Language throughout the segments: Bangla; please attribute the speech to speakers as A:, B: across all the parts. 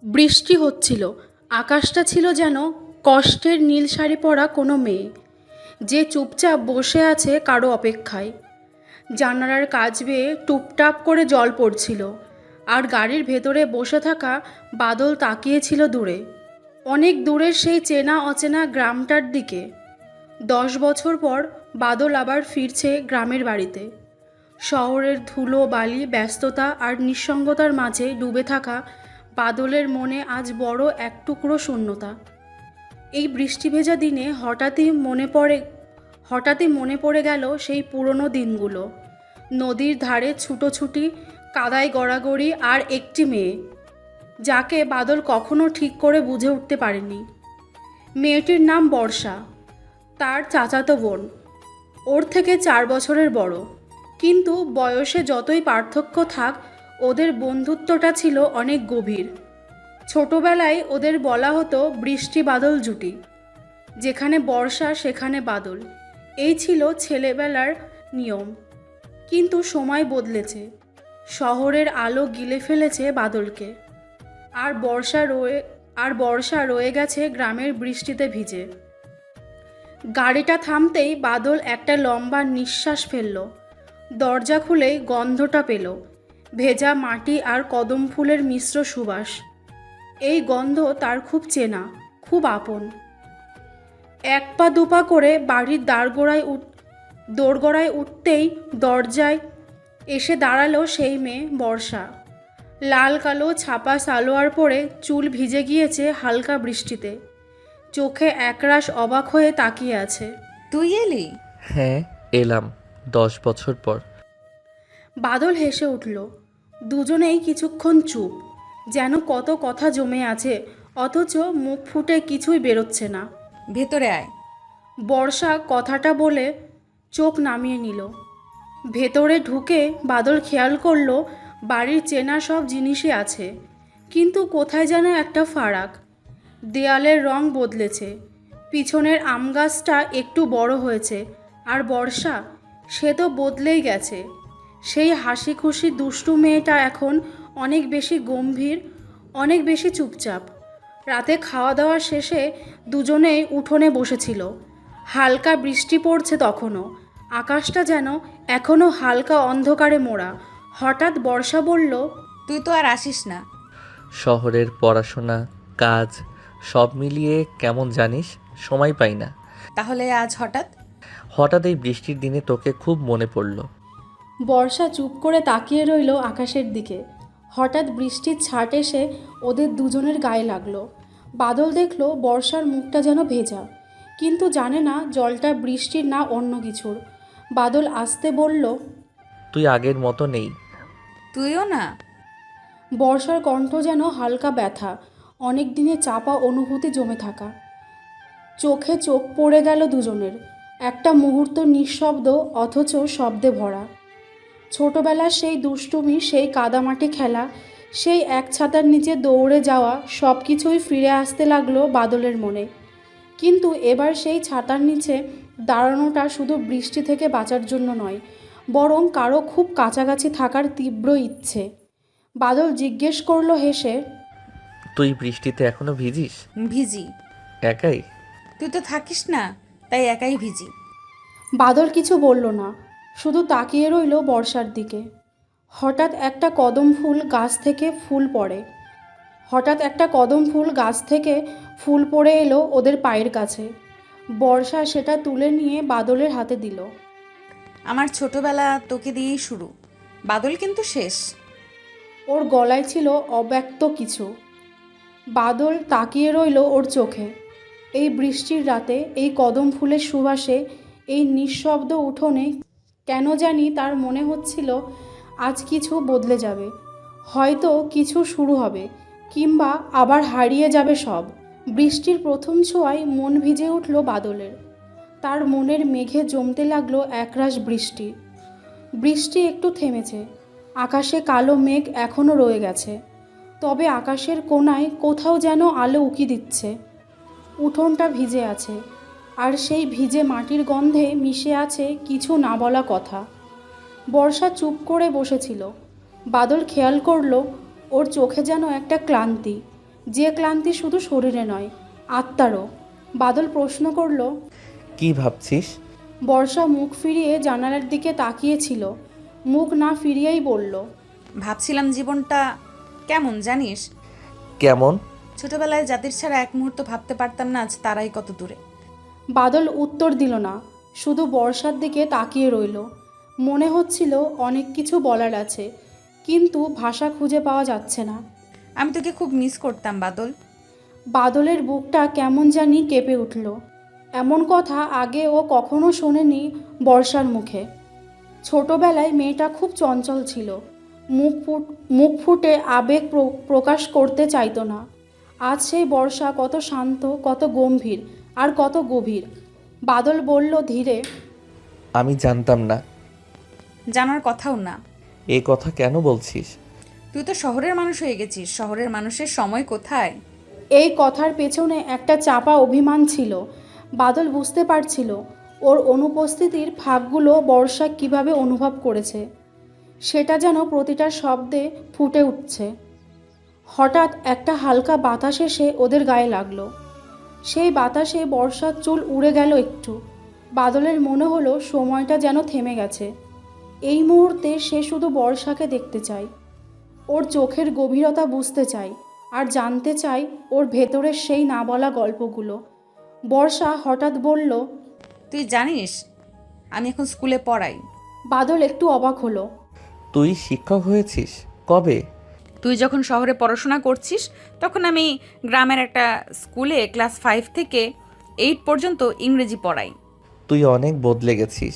A: বৃষ্টি হচ্ছিল। আকাশটা ছিল যেন কষ্টের নীল শাড়ি পরা কোনো মেয়ে, যে চুপচাপ বসে আছে কারো অপেক্ষায়। জানালার কাচ বেয়ে টুপটাপ করে জল পড়ছিল, আর গাড়ির ভেতরে বসে থাকা বাদল তাকিয়েছিল দূরে, অনেক দূরের সেই চেনা অচেনা গ্রামটার দিকে। 10 বছর পর বাদল আবার ফিরছে গ্রামের বাড়িতে। শহরের ধুলো বালি, ব্যস্ততা আর নিঃসঙ্গতার মাঝে ডুবে থাকা বাদলের মনে আজ বড় এক টুকরো শূন্যতা। এই বৃষ্টি ভেজা দিনে হঠাৎই মনে পড়ে গেল সেই পুরনো দিনগুলো। নদীর ধারে ছুটোছুটি, কাদায় গড়াগড়ি, আর একটি মেয়ে যাকে বাদল কখনো ঠিক করে বুঝে উঠতে পারেনি। মেয়েটির নাম বর্ষা, তার চাচাতো বোন, ওর থেকে 4 বছরের বড়। কিন্তু বয়সে যতই পার্থক্য থাক, ওদের বন্ধুত্বটা ছিল অনেক গভীর। ছোটবেলায় ওদের বলা হতো বৃষ্টি বাদল জুটি। যেখানে বর্ষা সেখানে বাদল, এই ছিল ছেলেবেলার নিয়ম। কিন্তু সময় বদলেছে, শহরের আলো গিলে ফেলেছে বাদলকে, আর বর্ষা রয়ে গেছে গ্রামের বৃষ্টিতে ভিজে। গাড়িটা থামতেই বাদল একটা লম্বা নিঃশ্বাস ফেলল। দরজা খুলেই গন্ধটা পেল, ভেজা মাটি আর কদম ফুলের মিশ্র সুবাস। এই গন্ধ তার খুব চেনা, খুব আপন। এক পা দুপা করে বাড়ির দোরগোড়ায় উঠতেই দরজায় এসে দাঁড়ালো সেই মেয়ে বর্ষা। লাল কালো ছাপা সালোয়ার পরে, চুল ভিজে গিয়েছে হালকা বৃষ্টিতে, চোখে একরাশ অবাক হয়ে তাকিয়ে আছে।
B: তুই এলি?
C: হ্যাঁ, এলাম 10 বছর পর।
A: বাদল হেসে উঠল। দুজনেই কিছুক্ষণ চুপ, যেন কত কথা জমে আছে, অথচ মুখ ফুটে কিছুই বেরোচ্ছে না।
B: ভেতরে আয়।
A: বর্ষা কথাটা বলে চোখ নামিয়ে নিল। ভেতরে ঢুকে বাদল খেয়াল করল বাড়ির চেনা সব জিনিসই আছে, কিন্তু কোথায় যেন একটা ফারাক। দেয়ালের রং বদলেছে, পিছনের আম গাছটা একটু বড় হয়েছে, আর বর্ষা, সে তো বদলেই গেছে। সেই হাসি খুশি দুষ্টু মেয়েটা এখন অনেক বেশি গম্ভীর, অনেক বেশি চুপচাপ। রাতে খাওয়া দাওয়া শেষে দুজনেই উঠোনে বসেছিল। হালকা বৃষ্টি পড়ছে তখনও, আকাশটা যেন এখনও হালকা অন্ধকারে মোড়া। হঠাৎ বর্ষা বলল,
B: তুই তো আর আসিস না।
C: শহরের পড়াশোনা, কাজ সব মিলিয়ে কেমন জানিস, সময় পাই না।
B: তাহলে আজ হঠাৎ?
C: হঠাৎ এই বৃষ্টির দিনে তোকে খুব মনে পড়ল।
A: বর্ষা চুপ করে তাকিয়ে রইল আকাশের দিকে। হঠাৎ বৃষ্টির ছাট এসে ওদের দুজনের গায়ে লাগলো। বাদল দেখল বর্ষার মুখটা যেন ভেজা, কিন্তু জানে না জলটা বৃষ্টির না অন্য কিছুর। বাদল আস্তে বলল,
C: তুই আগের মতো নেই।
B: তুইও না?
A: বর্ষার কণ্ঠ যেন হালকা ব্যথা, অনেক দিনে চাপা অনুভূতি জমে থাকা। চোখে চোখ পড়ে গেল দুজনের। একটা মুহূর্ত নিঃশব্দ, অথচ শব্দে ভরা। ছোটবেলার সেই দুষ্টুমি, সেই কাদামাটি খেলা, সেই এক ছাতার নিচে দৌড়ে যাওয়া, সব কিছুই ফিরে আসতে লাগলো বাদলের মনে। কিন্তু এবার সেই ছাতার নিচে দাঁড়ানোটা শুধু বৃষ্টি থেকে বাঁচার জন্য নয়, বরং কারো খুব কাছাকাছি থাকার তীব্র ইচ্ছে। বাদল জিজ্ঞেস করলো হেসে,
C: তুই বৃষ্টিতে এখনো ভিজিস?
B: ভিজি।
C: একাই?
B: তুই তো থাকিস না, তাই একাই ভিজি।
A: বাদল কিছু বলল না, শুধু তাকিয়ে রইল বর্ষার দিকে। হঠাৎ একটা কদম ফুল গাছ থেকে ফুল পড়ে এলো ওদের পায়ের কাছে। বর্ষা সেটা তুলে নিয়ে বাদলের হাতে দিল।
B: আমার ছোটবেলা তোকে দিয়েই শুরু, বাদল কিন্তু শেষ।
A: ওর গলায় ছিল অব্যক্ত কিছু। বাদল তাকিয়ে রইল ওর চোখে। এই বৃষ্টির রাতে, এই কদম ফুলের সুবাসে, এই নিঃশব্দ উঠোনে কেন জানি তার মনে হচ্ছিল আজ কিছু বদলে যাবে। হয়তো কিছু শুরু হবে, কিংবা আবার হারিয়ে যাবে সব। বৃষ্টির প্রথম ছোঁয়ায় মন ভিজে উঠল বাদলের। তার মনের মেঘে জমতে লাগলো একরাশ বৃষ্টি। বৃষ্টি একটু থেমেছে, আকাশে কালো মেঘ এখনও রয়ে গেছে, তবে আকাশের কোণায় কোথাও যেন আলো উকি দিচ্ছে। উঠোনটা ভিজে আছে, আর সেই ভিজে মাটির গন্ধে মিশে আছে কিছু না বলা কথা। বর্ষা চুপ করে বসেছিল। বাদল খেয়াল করলো ওর চোখে যেন একটা ক্লান্তি, যে ক্লান্তি শুধু শরীরে নয়, আত্মারও। বাদল প্রশ্ন করল।
C: কি ভাবছিস?
A: বর্ষা মুখ ফিরিয়ে জানালার দিকে তাকিয়েছিল, মুখ না ফিরিয়েই বলল।
B: ভাবছিলাম জীবনটা কেমন জানিস।
C: কেমন?
B: ছোটবেলায় জাতির ছাড়া এক মুহূর্ত ভাবতে পারতাম না, আজ তারাই কত দূরে।
A: বাদল উত্তর দিল না, শুধু বর্ষার দিকে তাকিয়ে রইল। মনে হচ্ছিল অনেক কিছু বলার আছে, কিন্তু ভাষা খুঁজে পাওয়া যাচ্ছে না।
B: আমি তোকে খুব মিস করতাম বাদল।
A: বাদলের বুকটা কেমন জানি কেঁপে উঠল। এমন কথা আগে ও কখনো শোনেনি বর্ষার মুখে। ছোটবেলায় মেয়েটা খুব চঞ্চল ছিল, মুখ ফুটে আবেগ প্রকাশ করতে চাইতো না। আজ সেই বর্ষা কত শান্ত, কত গম্ভীর, আর কত গভীর। বাদল বলল ধীরে।
C: আমি জানতাম না।
B: জানার কথাও না।
C: এ কথা কেন বলছিস?
B: তুই তো শহরের মানুষ হয়ে গেছিস, শহরের মানুষের সময় কোথায়।
A: এই কথার পেছনে একটা চাপা অভিমান ছিল। বাদল বুঝতে পারছিল ওর অনুপস্থিতির ফাঁকগুলো বর্ষা কিভাবে অনুভব করেছে। সেটা যেন প্রতিটা শব্দে ফুটে উঠছে। হঠাৎ একটা হালকা বাতাস এসে ওদের গায়ে লাগলো। সেই বাতাসে বর্ষার চুল উড়ে গেল একটু। বাদলের মনে হলো সময়টা যেন থেমে গেছে। এই মুহূর্তে সে শুধু বর্ষাকে দেখতে চায়, ওর চোখের গভীরতা বুঝতে চায়, আর জানতে চায় ওর ভেতরের সেই না বলা গল্পগুলো। বর্ষা হঠাৎ বলল।
B: তুই জানিস আমি এখন স্কুলে পড়াই।
A: বাদল একটু অবাক হলো।
C: তুই শিক্ষক হয়েছিস কবে?
B: তুই যখন শহরে পড়াশোনা করছিস তখন আমি গ্রামের একটা স্কুলে ক্লাস 5 থেকে 8 পর্যন্ত ইংরেজি পড়াই।
C: তুই অনেক বদলে গেছিস।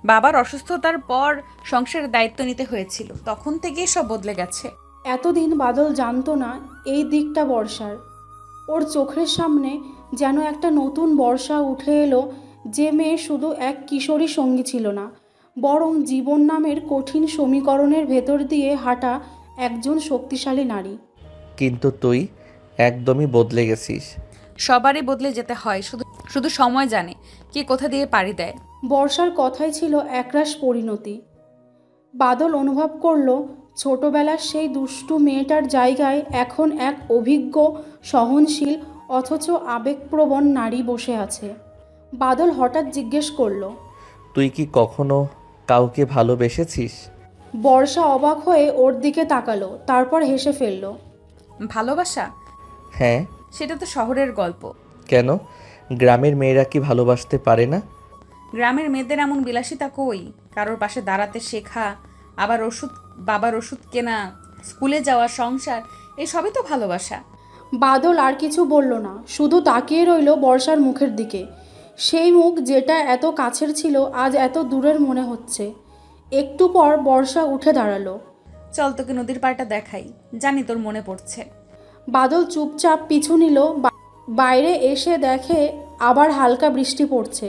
B: বাবার অসুস্থতার পর সংসারের দায়িত্ব নিতে হয়েছিল, তখন থেকেই সব বদলে গেছে।
A: এতদিন বাদল জানতো না এই দিকটা বর্ষার। ওর চোখের সামনে যেন একটা নতুন বর্ষা উঠে এলো, যে মেয়ে শুধু এক কিশোরী সঙ্গী ছিল না, বরং জীবন নামের কঠিন সমীকরণের ভেতর দিয়ে হাঁটা একজন শক্তিশালী নারী।
C: কিন্তু তুই একদমই বদলে গেছিস।
B: সবারই বদলে যেতে হয়, শুধু শুধু সময় জানে কে কোথা দিয়ে পাড়ি দেয়।
A: বর্ষার কথাই ছিল একরাশ পরিণতি। বাদল অনুভব করলো ছোটবেলার সেই দুষ্টু মেয়েটার জায়গায় এখন এক অভিজ্ঞ, সহনশীল অথচ আবেগপ্রবণ নারী বসে আছে। বাদল হঠাৎ জিজ্ঞেস করলো।
C: তুই কি কখনো কাউকে ভালোবেসেছিস?
A: বর্ষা অবাক হয়ে ওর দিকে তাকালো, তারপর হেসে ফেলল।
B: ভালোবাসা?
C: হ্যাঁ।
B: সেটা তো শহরের গল্প।
C: কেন? গ্রামের মেয়েরা কি ভালোবাসতে পারে না?
B: গ্রামের মেয়েদের এমন বিলাসিতা কই, কারোর পাশে দাঁড়াতে শেখা, আবার বাবার ওষুধ কেনা, স্কুলে যাওয়া, সংসার, এই সবই তো ভালোবাসা।
A: বাদল আর কিছু বলল না, শুধু তাকিয়ে রইল বর্ষার মুখের দিকে। সেই মুখ যেটা এত কাছের ছিল আজ এত দূরের মনে হচ্ছে। একটু পর বর্ষা উঠে দাঁড়ালো।
B: চল তোকে নদীর পাড়টা দেখাই, জানি তোর মনে পড়ছে।
A: বাদল চুপচাপ পিছু নিল। বাইরে এসে দেখে আবার হালকা বৃষ্টি পড়ছে।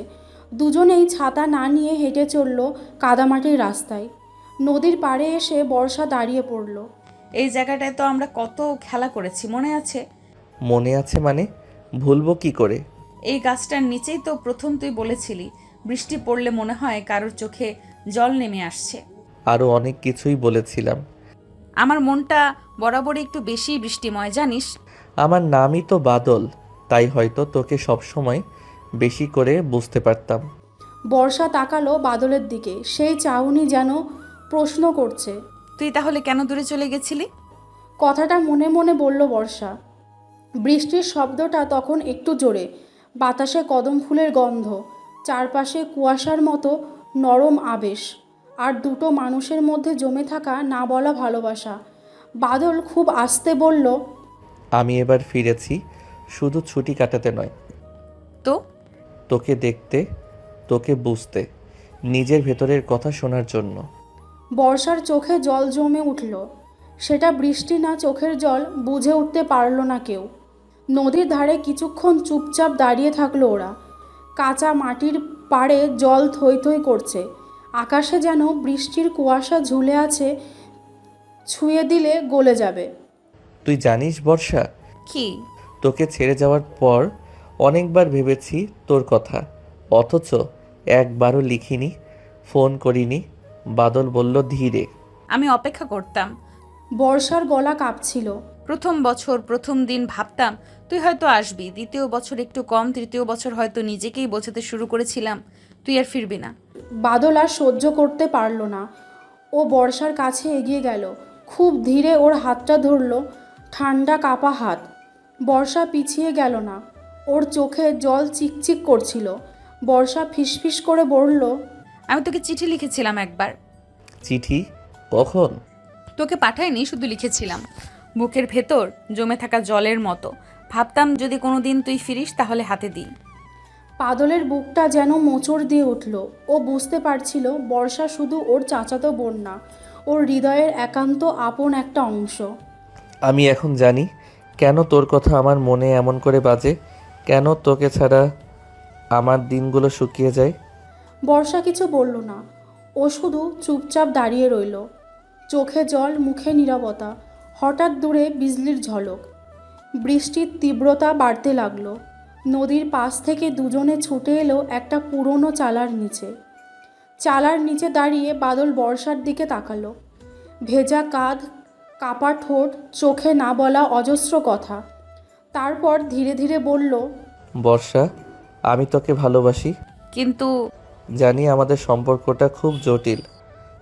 A: দুজনেই ছাতা না নিয়ে হেঁটে চলল কাদামাটির রাস্তায়। নদীর পাড়ে এসে বর্ষা দাঁড়িয়ে পড়ল।
B: এই জায়গাটায় তো আমরা কত খেলা করেছি, মনে আছে?
C: মনে আছে মানে? ভুলবো কি করে?
B: এই গাছটার নিচেই তো প্রথম তুই বলেছিলি বৃষ্টি পড়লে মনে হয় কারোর চোখে জল নেমে আসছে।
C: আরও অনেক কিছুই বলেছিলাম।
B: আমার মনটা বরাবরই একটু বেশি বৃষ্টিময়, জানিস।
C: আমার নামই তো বাদল, তাই হয়তো তোকে সবসময় বেশি করে বুঝতে পারতাম।
A: বর্ষা তাকালো বাদলের দিকে, সেই চাউনি যেন প্রশ্ন করছে।
B: তুই তাহলে কেন দূরে চলে গেছিলি?
A: কথাটা মনে মনে বলল বর্ষা। বৃষ্টির শব্দটা তখন একটু জোরে, বাতাসে কদম ফুলের গন্ধ, চারপাশে কুয়াশার মতো নরম আবেশ, আর দুটো মানুষের মধ্যে জমে থাকা না বলা ভালোবাসা। বাদল খুব আস্তে বলল।
C: আমি এবার ফিরেছি শুধু ছুটি কাটাতে নয়,
B: তো
C: তোকে দেখতে, তোকে বুঝতে, নিজের ভেতরের কথা শোনার জন্য।
A: বর্ষার চোখে জল জমে উঠল। সেটা বৃষ্টি না, চোখের জল বুঝে উঠতে পারল না কেউ। নদীর ধারে কিছুক্ষণ চুপচাপ দাঁড়িয়ে থাকলো ওরা। কাঁচা মাটির পাড়ে জল থই থই করছে। আকাশে যেন বৃষ্টির কুয়াশা ঝুলে আছে, ছুঁয়ে দিলে গলে যাবে।
C: তুই জানিস বর্ষা,
B: কি?
C: তোকে ছেড়ে যাওয়ার পর অনেকবার ভেবেছি তোর কথা, অথচ একবারও লিখিনি, ফোন করিনি। বাদল বলল ধীরে।
B: আমি অপেক্ষা করতাম।
A: বর্ষার গলা কাঁপছিল।
B: প্রথম বছর প্রথম দিন ভাবতাম তুই হয়তো আসবি, দ্বিতীয় বছর একটু কম, তৃতীয় বছর হয়তো নিজেকেই বোঝাতে শুরু করেছিলাম তুই আর ফিরবি না।
A: বাদল আর সহ্য করতে পারল না। ও বর্ষার কাছে এগিয়ে গেল, খুব ধীরে ওর হাতটা ধরল, ঠান্ডা কাপা হাত। বর্ষা পিছিয়ে গেল না, ওর চোখে জল চিকচিক করছিল। বর্ষা ফিসফিস করে বলল,
B: আমি তোকে চিঠি লিখেছিলাম একবার।
C: চিঠি? কখন?
B: তোকে পাঠাইনি, শুধু লিখেছিলাম। বুকের ভেতর জমে থাকা জলের মতো। ভাবতাম যদি কোনোদিন তুই ফিরিস তাহলে হাতে দিই।
A: বাদলের বুকটা যেন মোচড় দিয়ে উঠল। ও বুঝতে পারছিল বর্ষা শুধু ওর চাচাতো বোন না, ওর হৃদয়ের একান্ত আপন একটা অংশ।
C: আমি এখন জানি কেন তোর কথা আমার মনে এমন করে বাজে, কেন তোকে ছাড়া আমার দিনগুলো শুকিয়ে যায়।
A: বর্ষা কিছু বলল না, ও শুধু চুপচাপ দাঁড়িয়ে রইল, চোখে জল, মুখে নীরবতা। হঠাৎ দূরে বিজলির ঝলক, বৃষ্টির তীব্রতা বাড়তে লাগলো। নদীর পাশ থেকে দুজনে ছুটে এলো একটা পুরনো চালার নিচে। চালার নিচে দাঁড়িয়ে বাদল বর্ষার দিকে তাকালো। ভেজা কাঁধ, কাপা ঠোঁট, চোখে না বলা অজস্র কথা। তারপর ধীরে ধীরে বলল,
C: বর্ষা, আমি তোকে ভালোবাসি।
B: কিন্তু
C: জানি আমাদের সম্পর্কটা খুব জটিল,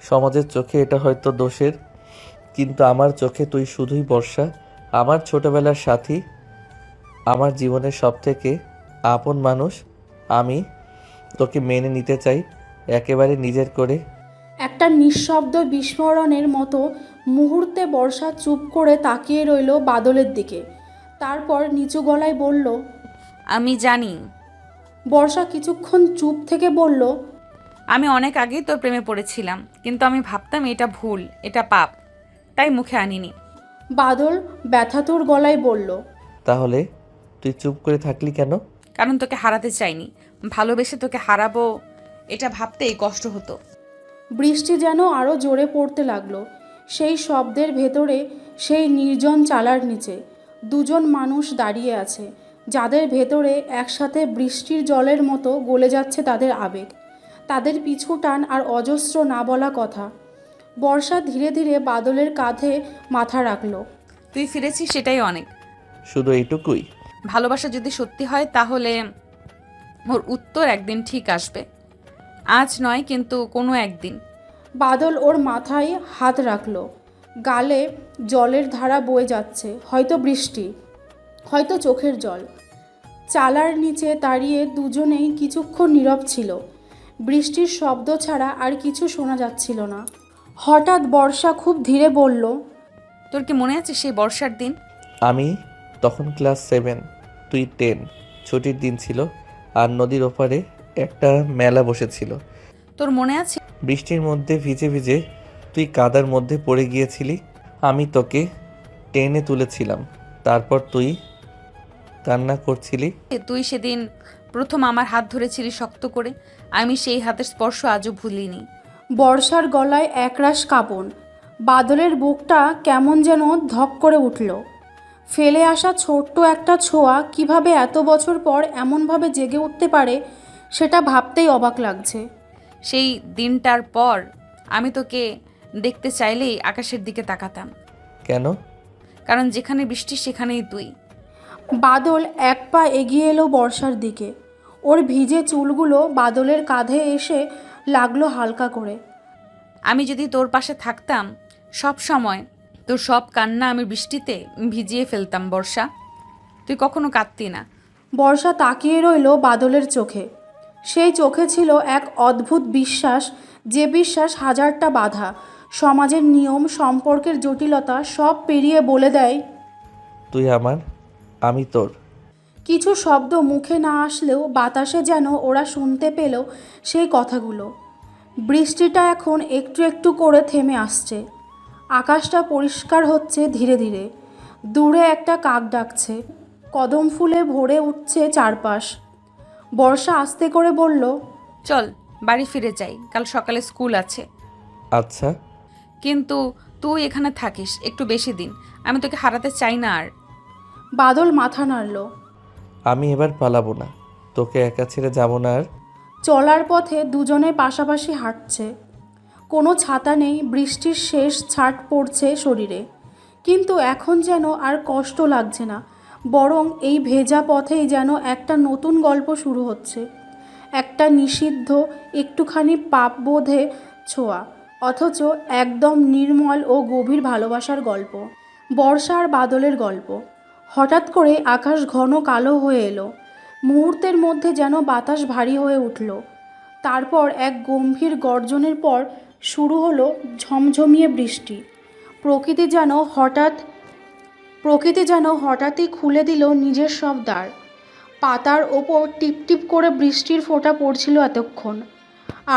C: সমাজের চোখে এটা হয়তো দোষের, কিন্তু আমার চোখে তুই শুধুই বর্ষা, আমার ছোটবেলার সাথী, আমার জীবনের সবথেকে আপন মানুষ। আমি তোকে মেনে নিতে চাই একেবারে নিজের করে।
A: একটা নিঃশব্দ বিস্ফোরণের মতো মুহূর্তে বর্ষা চুপ করে তাকিয়ে রইল বাদলের দিকে। তারপর নিচু গলায় বলল,
B: আমি জানি।
A: বর্ষা কিছুক্ষণ চুপ থেকে বলল,
B: আমি অনেক আগেই তোর প্রেমে পড়েছিলাম, কিন্তু আমি ভাবতাম এটা ভুল, এটা পাপ, তাই মুখে আনিনি।
A: বাদল ব্যথাতুর গলায় বলল,
C: তাহলে তুই চুপ করে থাকলি কেন?
B: কারণ তোকে হারাতে চাইনি। ভালোবেসে তোকে হারাবো এটা ভাবতেই কষ্ট হতো।
A: বৃষ্টি যেন আরও জোরে পড়তে লাগলো। সেই শব্দের ভেতরে, সেই নির্জন চালার নিচে দুজন মানুষ দাঁড়িয়ে আছে, যাদের ভেতরে একসাথে বৃষ্টির জলের মতো গলে যাচ্ছে তাদের আবেগ, তাদের পিছু টান আর অজস্র না বলা কথা। বর্ষা ধীরে ধীরে বাদলের কাঁধে মাথা রাখল।
B: তুই ফিরেছিস সেটাই অনেক।
C: শুধু এইটুকুই?
B: ভালোবাসা যদি সত্যি হয় তাহলে ওর উত্তর একদিন ঠিক আসবে। আজ নয়, কিন্তু কোনো একদিন।
A: বাদল ওর মাথায় হাত রাখল। গালে জলের ধারা বয়ে যাচ্ছে, হয়তো বৃষ্টি, হয়তো চোখের জল। চালার নিচে দাঁড়িয়ে দুজনেই কিছুক্ষণ নীরব ছিল। বৃষ্টির শব্দ ছাড়া আর কিছু শোনা যাচ্ছিল না। হঠাৎ বর্ষা খুব ধীরে বলল,
B: তোর কি মনে আছে সেই বর্ষার দিন?
C: আমি তখন ক্লাস 7, তুই 10। ছুটির দিন ছিল আর নদীর ওপারে একটা মেলা বসেছিল।
B: তোর মনে আছে?
C: বৃষ্টির মধ্যে ভিজে ভিজে তুই কাদার মধ্যে পড়ে গিয়েছিলি, আমি তোকে টেনে তুলেছিলাম, তারপর তুই কান্না করছিলি।
B: তুই সেদিন প্রথম আমার হাত ধরেছিলি শক্ত করে। আমি সেই হাতের স্পর্শ আজও ভুলিনি।
A: বর্ষার গলায় একরাশ কাঁপন। বাদলের বুকটা কেমন যেন ধক করে উঠল। ফেলে আসা ছোট্ট একটা ছোঁয়া কিভাবে এত বছর পর এমনভাবে জেগে উঠতে পারে, সেটা ভাবতেই অবাক লাগছে।
B: সেই দিনটার পর আমি তোকে দেখতে চাইলেই আকাশের দিকে তাকাতাম।
C: কেন?
B: কারণ যেখানে বৃষ্টি সেখানেই তুই।
A: বাদল এক পা এগিয়ে এলো বর্ষার দিকে। ওর ভিজে চুলগুলো বাদলের কাঁধে এসে লাগলো হালকা করে।
B: আমি যদি তোর পাশে থাকতাম সব সময়, তোর সব কান্না আমি বৃষ্টিতে ভিজিয়ে ফেলতাম বর্ষা। তুই কখনো কাঁদতি না।
A: বর্ষা তাকিয়ে রইল বাদলের চোখে। সেই চোখে ছিল এক অদ্ভুত বিশ্বাস, যে বিশ্বাস হাজারটা বাধা, সমাজের নিয়ম, সম্পর্কের জটিলতা সব পেরিয়ে বলে দেয়,
C: তুই আমার, আমি তোর।
A: কিছু শব্দ মুখে না আসলেও বাতাসে যেন ওরা শুনতে পেল সেই কথাগুলো। বৃষ্টিটা এখন একটু একটু করে থেমে আসছে। আকাশটা পরিষ্কার হচ্ছে ধীরে ধীরে। দূরে একটা কাক ডাকছে, কদম ফুলে ভরে উঠছে চারপাশ। বর্ষা আস্তে করে বলল,
B: চল বাড়ি ফিরে যাই, কাল সকালে স্কুল আছে।
C: আচ্ছা।
B: কিন্তু তুই এখানে থাকিস একটু বেশি দিন, আমি তোকে হারাতে চাই না আর।
A: বাদল মাথা নাড়ল।
C: আমি এবার পালাবো না, তোকে একা ছেড়ে যাব না আর।
A: চলার পথে দুজনে পাশাপাশি হাঁটছে। কোনো ছাতা নেই, বৃষ্টির শেষ ছাট পড়ছে শরীরে। কিন্তু এখন যেন আর কষ্ট লাগছে না, বরং এই ভেজা পথেই যেন একটা নতুন গল্প শুরু হচ্ছে। একটা নিষিদ্ধ, একটুখানি পাপবোধে ছোঁয়া, অথচ একদম নির্মল ও গভীর ভালোবাসার গল্প। বর্ষা আর বাদলের গল্প। হঠাৎ করে আকাশ ঘন কালো হয়ে এলো। মুহূর্তের মধ্যে যেন বাতাস ভারী হয়ে উঠল। তারপর এক গম্ভীর গর্জনের পর শুরু হলো ঝমঝমিয়ে বৃষ্টি। প্রকৃতি যেন হঠাৎই খুলে দিল নিজের সব দ্বার। পাতার ওপর টিপটিপ করে বৃষ্টির ফোঁটা পড়ছিল এতক্ষণ,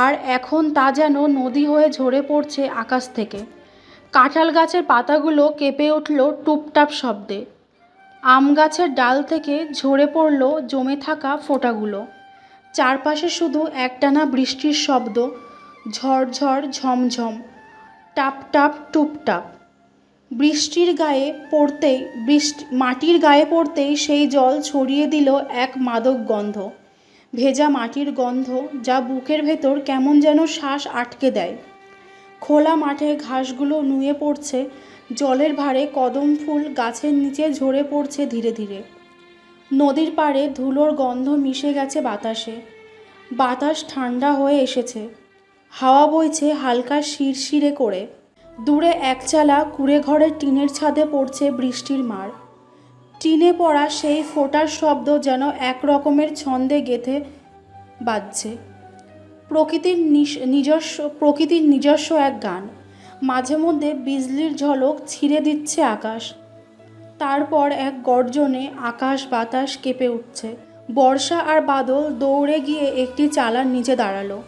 A: আর এখন তা যেন নদী হয়ে ঝরে পড়ছে আকাশ থেকে। কাঁঠাল গাছের পাতাগুলো কেঁপে উঠল টুপটাপ শব্দে। আম গাছের ডাল থেকে ঝরে পড়ল জমে থাকা ফোঁটাগুলো। চারপাশে শুধু একটানা বৃষ্টির শব্দ, ঝড়ঝড় ঝমঝম, টাপ টাপ টুপটাপ। মাটির গায়ে পড়তেই সেই জল ছড়িয়ে দিল এক মাদক গন্ধ, ভেজা মাটির গন্ধ, যা বুকের ভেতর কেমন যেন শ্বাস আটকে দেয়। খোলা মাঠে ঘাসগুলো নুয়ে পড়ছে, জলের ভারে কদম ফুল গাছের নিচে ঝরে পড়ছে ধীরে ধীরে। নদীর পাড়ে ধুলোর গন্ধ মিশে গেছে বাতাসে। বাতাস ঠান্ডা হয়ে এসেছে, হাওয়া বইছে হালকা শিরশিরে করে। দূরে একচালা কুঁড়ে ঘরের টিনের ছাদে পড়ছে বৃষ্টির মার। টিনে পড়া সেই ফোঁটার শব্দ যেন এক রকমের ছন্দে গেঁথে বাজছে। প্রকৃতির নিজস্ব এক গান। মাঝে মধ্যে বিজলির ঝলক ছিঁড়ে দিচ্ছে আকাশ। তারপর এক গর্জনে আকাশ বাতাস কেঁপে উঠছে। বর্ষা আর বাদল দৌড়ে গিয়ে একটি চালার নিচে দাঁড়ালো।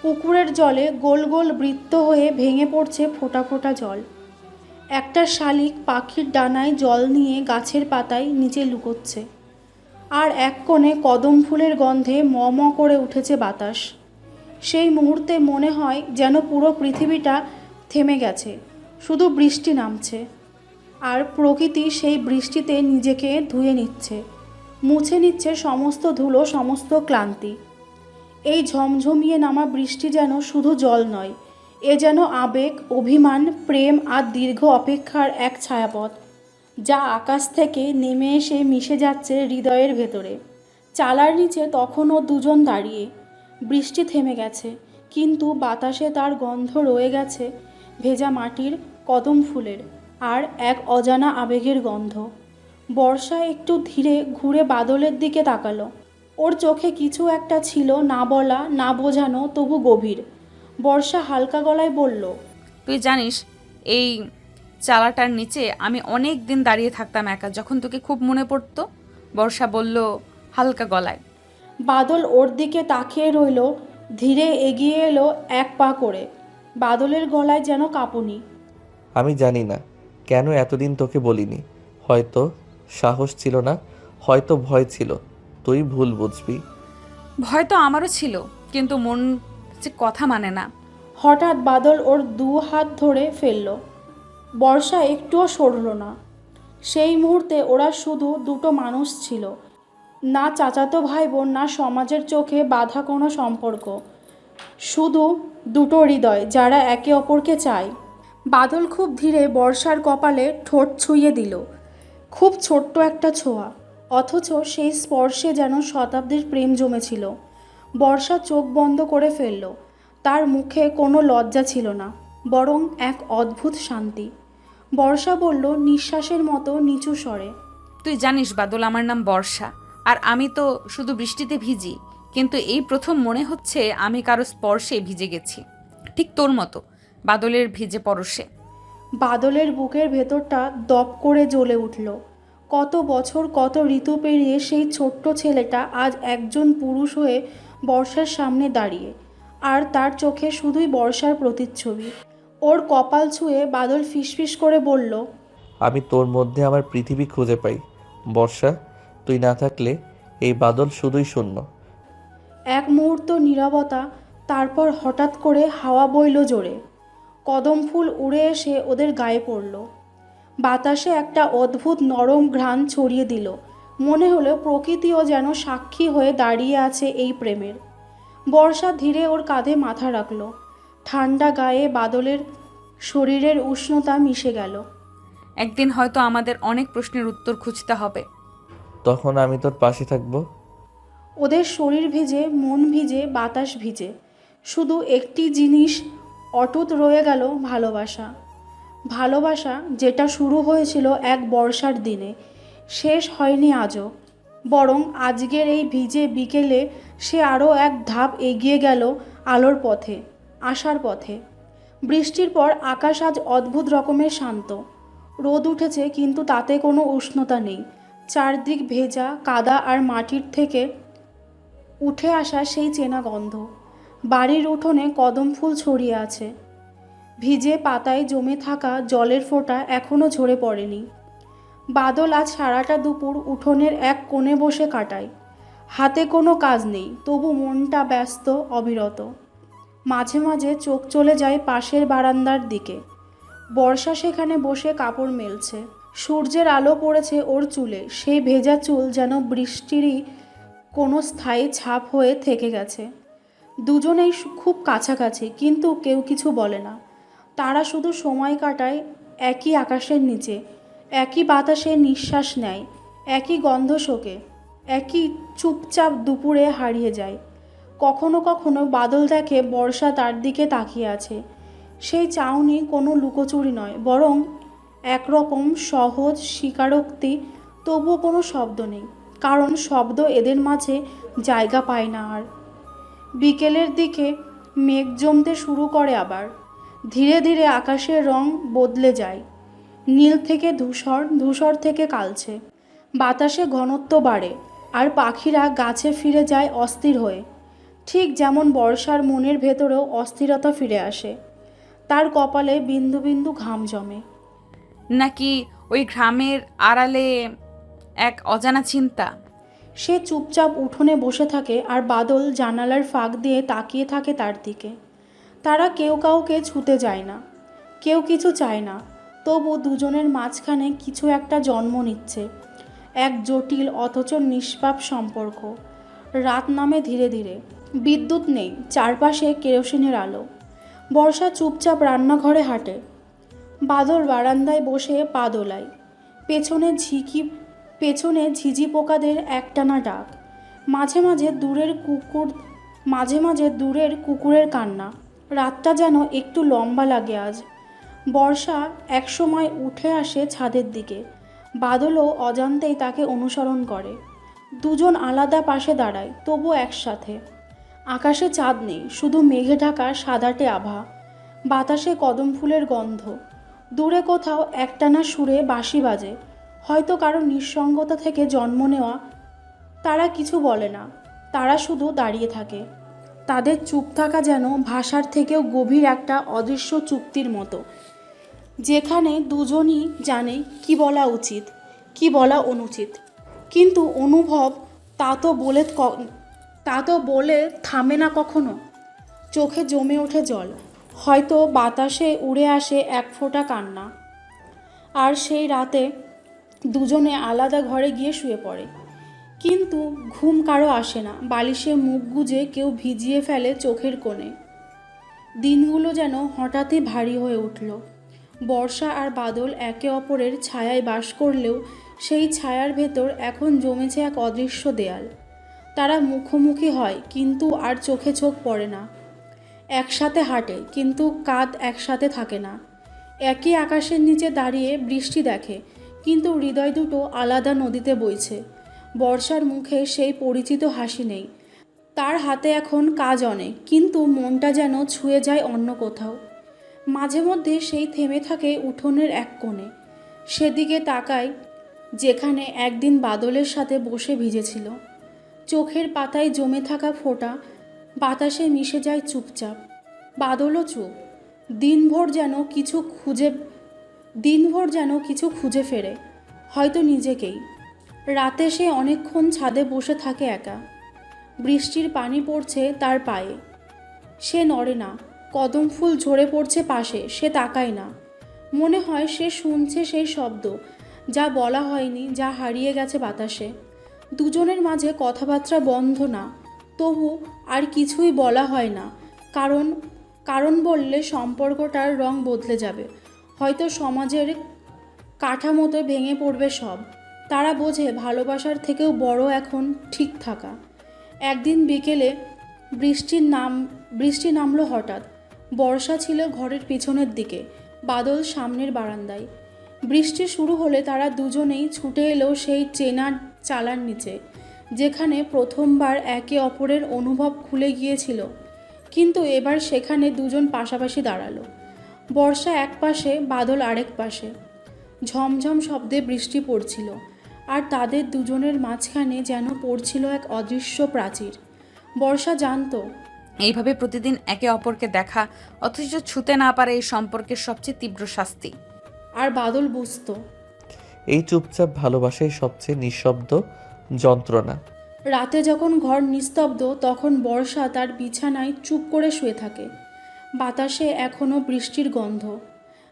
A: পুকুরের জলে গোল গোল বৃত্ত হয়ে ভেঙে পড়ছে ফোঁটা ফোঁটা জল। একটা শালিক পাখির ডানায় জল নিয়ে গাছের পাতায় নিচে লুকোচ্ছে। আর এক কোণে কদম ফুলের গন্ধে ম ম করে উঠেছে বাতাস। সেই মুহূর্তে মনে হয় যেন পুরো পৃথিবীটা থেমে গেছে, শুধু বৃষ্টি নামছে। আর প্রকৃতি সেই বৃষ্টিতে নিজেকে ধুয়ে নিচ্ছে, মুছে নিচ্ছে সমস্ত ধুলো, সমস্ত ক্লান্তি। এই ঝমঝমিয়ে নামা বৃষ্টি যেন শুধু জল নয়, এ যেন আবেগ, অভিমান, প্রেম আর দীর্ঘ অপেক্ষার এক ছায়াপথ, যা আকাশ থেকে নেমে এসে মিশে যাচ্ছে হৃদয়ের ভেতরে। চালার নিচে তখনও দুজন দাঁড়িয়ে। বৃষ্টি থেমে গেছে, কিন্তু বাতাসে তার গন্ধ রয়ে গেছে, ভেজা মাটির, কদম ফুলের আর এক অজানা আবেগের গন্ধ। বর্ষা একটু ধীরে ঘুরে বাদলের দিকে তাকালো। ওর চোখে কিছু একটা ছিল, না বলা, না বোঝানো, তবু গভীর। বর্ষা হালকা গলায় বলল,
B: তুই জানিস এই চালাটার নিচে আমি অনেক দিন দাঁড়িয়ে থাকতাম একা, যখন তোকে খুব মনে পড়তো। বর্ষা বলল হালকা গলায়।
A: বাদল ওর দিকে তাকিয়ে রইল। ধীরে এগিয়ে এলো এক পা করে। বাদলের গলায় যেন কাঁপুনি।
C: আমি জানি না কেন এতদিন তোকে বলিনি। হয়তো সাহস ছিল না, হয়তো ভয় ছিল। তুই ভুল বুঝবি।
B: ভয় তো আমারও ছিল, কিন্তু মন যে কথা মানে না।
A: হঠাৎ বাদল ওর দু হাত ধরে ফেলল। বর্ষা একটুও সরল না। সেই মুহূর্তে ওরা শুধু দুটো মানুষ ছিল, না চাচাতো ভাই বোন, না সমাজের চোখে বাঁধা কোনো সম্পর্ক, শুধু দুটো হৃদয় যারা একে অপরকে চায়। বাদল খুব ধীরে বর্ষার কপালে ঠোঁট ছুঁয়ে দিল। খুব ছোট্ট একটা ছোঁয়া, অথচ সেই স্পর্শে যেন শতাব্দীর প্রেম জমেছিল। বর্ষা চোখ বন্ধ করে ফেলল। তার মুখে কোনো লজ্জা ছিল না, বরং এক অদ্ভুত শান্তি। বর্ষা বলল নিঃশ্বাসের মতো নিচু স্বরে,
B: তুই জানিস বাদল, আমার নাম বর্ষা, আর আমি তো শুধু বৃষ্টিতে ভিজি, কিন্তু এই প্রথম মনে হচ্ছে আমি কারো স্পর্শে ভিজে গেছি, ঠিক তোর মতো, বাদলের ভিজে পরশে।
A: বাদলের বুকের ভেতরটা দপ করে জ্বলে উঠল। কত বছর, কত ঋতু পেরিয়ে সেই ছোট্ট ছেলেটা আজ একজন পুরুষ হয়ে বর্ষার সামনে দাঁড়িয়ে, আর তার চোখে শুধুই বর্ষার প্রতিচ্ছবি। ওর কপাল ছুঁয়ে বাদল ফিসফিস করে বলল,
C: আমি তোর মধ্যে আমার পৃথিবী খুঁজে পাই। বর্ষা, তুই না থাকলে এই বাদল শুধুই শূন্য।
A: এক মুহূর্ত নীরবতা, তারপর হঠাৎ করে হাওয়া বইল জোরে। কদম ফুল উড়ে এসে ওদের গায়ে পড়ল। বাতাসে একটা অদ্ভুত নরম ঘ্রাণ ছড়িয়ে দিল। মনে হলো প্রকৃতিও যেন সাক্ষী হয়ে দাঁড়িয়ে আছে এই প্রেমের। বর্ষা ধীরে ওর কাঁধে মাথা রাখল। ঠান্ডা গায়ে বাদলের শরীরের উষ্ণতা মিশে গেল।
B: একদিন হয়তো আমাদের অনেক প্রশ্নের উত্তর খুঁজতে হবে।
C: তখন আমি তোর পাশে থাকবো।
A: ওদের শরীর ভিজে, মন ভিজে, বাতাস ভিজে, শুধু একটি জিনিস অটুট রয়ে গেল, ভালোবাসা। ভালোবাসা যেটা শুরু হয়েছিল এক বর্ষার দিনে, শেষ হয়নি আজও, বরং আজকের এই ভিজে বিকেলে সে আরও এক ধাপ এগিয়ে গেল আলোর পথে, আশার পথে। বৃষ্টির পর আকাশ আজ অদ্ভুত রকমের শান্ত। রোদ উঠেছে কিন্তু তাতে কোনো উষ্ণতা নেই। চারদিক ভেজা, কাদা আর মাটির থেকে উঠে আসা সেই চেনা গন্ধ। বাড়ির উঠোনে কদম ফুল ছড়িয়ে আছে। ভিজে পাতায় জমে থাকা জলের ফোঁটা এখনও ঝরে পড়েনি। বাদল আজ সারাটা দুপুর উঠোনের এক কোণে বসে কাটায়। হাতে কোনো কাজ নেই, তবু মনটা ব্যস্ত, অবিরত। মাঝে মাঝে চোখ চলে যায় পাশের বারান্দার দিকে। বর্ষা সেখানে বসে কাপড় মেলছে। সূর্যের আলো পড়েছে ওর চুলে, সেই ভেজা চুল যেন বৃষ্টিরই কোনো স্থায়ী ছাপ হয়ে থেকে গেছে। দুজনেই খুব কাছাকাছি, কিন্তু কেউ কিছু বলে না। তারা শুধু সময় কাটায় একই আকাশের নিচে, একই বাতাসে নিঃশ্বাস নেয়, একই গন্ধ শোকে, একই চুপচাপ দুপুরে হারিয়ে যায়। কখনো কখনো বাদল দেখে বর্ষা তার দিকে তাকিয়ে আছে। সেই চাউনি কোনো লুকোচুরি নয়, বরং একরকম সহজ স্বীকারোক্তি। তবুও কোনো শব্দ নেই, কারণ শব্দ এদের মাঝে জায়গা পায় না আর। বিকেলের দিকে মেঘ জমতে শুরু করে আবার। ধীরে ধীরে আকাশের রং বদলে যায়। নীল থেকে ধূসর, ধূসর থেকে কালচে। বাতাসে ঘনত্ব বাড়ে, আর পাখিরা গাছে ফিরে যায় অস্থির হয়ে। ঠিক যেমন বর্ষার মনের ভেতরেও অস্থিরতা ফিরে আসে। তার কপালে বিন্দু বিন্দু ঘাম জমে।
B: নাকি ওই ঘামের আড়ালে এক অজানা চিন্তা?
A: সে চুপচাপ উঠোনে বসে থাকে, আর বাদল জানালার ফাঁক দিয়ে তাকিয়ে থাকে তার দিকে। তারা কেউ কাউকে ছুতে যায় না, কেউ কিছু চায় না, তবু দুজনের মাঝখানে কিছু একটা জন্ম নিচ্ছে। এক জটিল অথচ নিষ্পাপ সম্পর্ক। রাত নামে ধীরে ধীরে। বিদ্যুৎ নেই, চারপাশে কেরোসিনের আলো। বর্ষা চুপচাপ রান্নাঘরে হাঁটে। বাদল বারান্দায় বসে পা দোলায়। পেছনে ঝিঝি পোকাদের একটানা ডাক। মাঝে মাঝে দূরের কুকুরের কান্না। রাতটা যেন একটু লম্বা লাগে আজ। বর্ষা একসময় উঠে আসে ছাদের দিকে। বাদলও অজান্তেই তাকে অনুসরণ করে। দুজন আলাদা পাশে দাঁড়ায়, তবু একসাথে। আকাশে চাঁদ নেই, শুধু মেঘে ঢাকা সাদাটে আভা। বাতাসে কদম ফুলের গন্ধ। দূরে কোথাও একটানা সুরে বাঁশি বাজে, হয়তো কারো নিঃসঙ্গতা থেকে জন্ম নেওয়া। তারা কিছু বলে না, তারা শুধু দাঁড়িয়ে থাকে। তাদের চুপ থাকা যেন ভাষার থেকেও গভীর একটা অদৃশ্য চুক্তির মতো, যেখানে দুজনই জানে কি বলা উচিত, কি বলা অনুচিত। কিন্তু অনুভব তা তো বলে থামে না কখনো। চোখে জমে ওঠে জল, হয়তো বাতাসে উড়ে আসে এক ফোঁটা কান্না। আর সেই রাতে দুজনে আলাদা ঘরে গিয়ে শুয়ে পড়ে। কিন্তু ঘুম কারো আসে না। বালিশে মুখ গুজে কেউ ভিজিয়ে ফেলে চোখের কোণে। দিনগুলো যেন হঠাৎই ভারী হয়ে উঠল। বর্ষা আর বাদল একে অপরের ছায়ায় বাস করলেও সেই ছায়ার ভেতর এখন জমেছে এক অদৃশ্য দেয়াল। তারা মুখোমুখি হয়, কিন্তু আর চোখে চোখ পড়ে না। একসাথে হাঁটে, কিন্তু কাঁধ একসাথে থাকে না। একই আকাশের নিচে দাঁড়িয়ে বৃষ্টি দেখে, কিন্তু হৃদয় দুটো আলাদা নদীতে বইছে। বর্ষার মুখে সেই পরিচিত হাসি নেই। তার হাতে এখন কাজ অনেক, কিন্তু মনটা যেন ছুঁয়ে যায় অন্য কোথাও। মাঝে মধ্যে সেই থেমে থাকে উঠোনের এক কোণে। সেদিকে তাকায় যেখানে একদিন বাদলের সাথে বসে ভিজেছিল। চোখের পাতায় জমে থাকা ফোঁটা বাতাসে মিশে যায় চুপচাপ। বাদলও চুপ। দিনভর যেন কিছু খুঁজে ফেরে, হয়তো নিজেকেই। রাতে সে অনেকক্ষণ ছাদে বসে থাকে একা। বৃষ্টির পানি পড়ছে তার পায়ে। সে নড়ে না। কদম ফুল ঝরে পড়ছে পাশে, সে তাকায় না। মনে হয় সে শুনছে সেই শব্দ, যা বলা হয়নি, যা হারিয়ে গেছে বাতাসে। দুজনের মাঝে কথাবার্তা বন্ধ না, তবু আর কিছুই বলা হয় না। কারণ বললে সম্পর্কটার রং বদলে যাবে। হয়তো কাঠামোতে ভেঙে পড়বে সব। তারা বোঝে ভালোবাসার থেকেও বড় এখন ঠিক থাকা। একদিন বিকেলে বৃষ্টি নামলো হঠাৎ। বর্ষা ছিল ঘরের পিছনের দিকে, বাদল সামনের বারান্দায়। বৃষ্টি শুরু হলে তারা দুজনেই ছুটে এলো সেই চেনা চালার নিচে, যেখানে প্রথমবার একে অপরের অনুভব খুলে গিয়েছিল। কিন্তু এবার সেখানে দুজন পাশাপাশি দাঁড়ালো। বর্ষা এক পাশে, বাদল আরেক পাশে। ঝমঝম শব্দে বৃষ্টি পড়ছিল, আর তাদের দুজনের মাঝখানে যেন পড়ছিল এক অদৃশ্য প্রাচীর। বর্ষা জানতো
B: এইভাবে প্রতিদিন একে অপরকে দেখা অথচ ছুতে না পারে এই সম্পর্কের সবচেয়ে তীব্র শাস্তি।
A: আর বাদল বুঝতো
C: এই চুপচাপ ভালোবাসাই সবচেয়ে নিঃশব্দ যন্ত্রণা।
A: রাতে যখন ঘর নিস্তব্ধ, তখন বর্ষা তার বিছানায় চুপ করে শুয়ে থাকে। বাতাসে এখনও বৃষ্টির গন্ধ।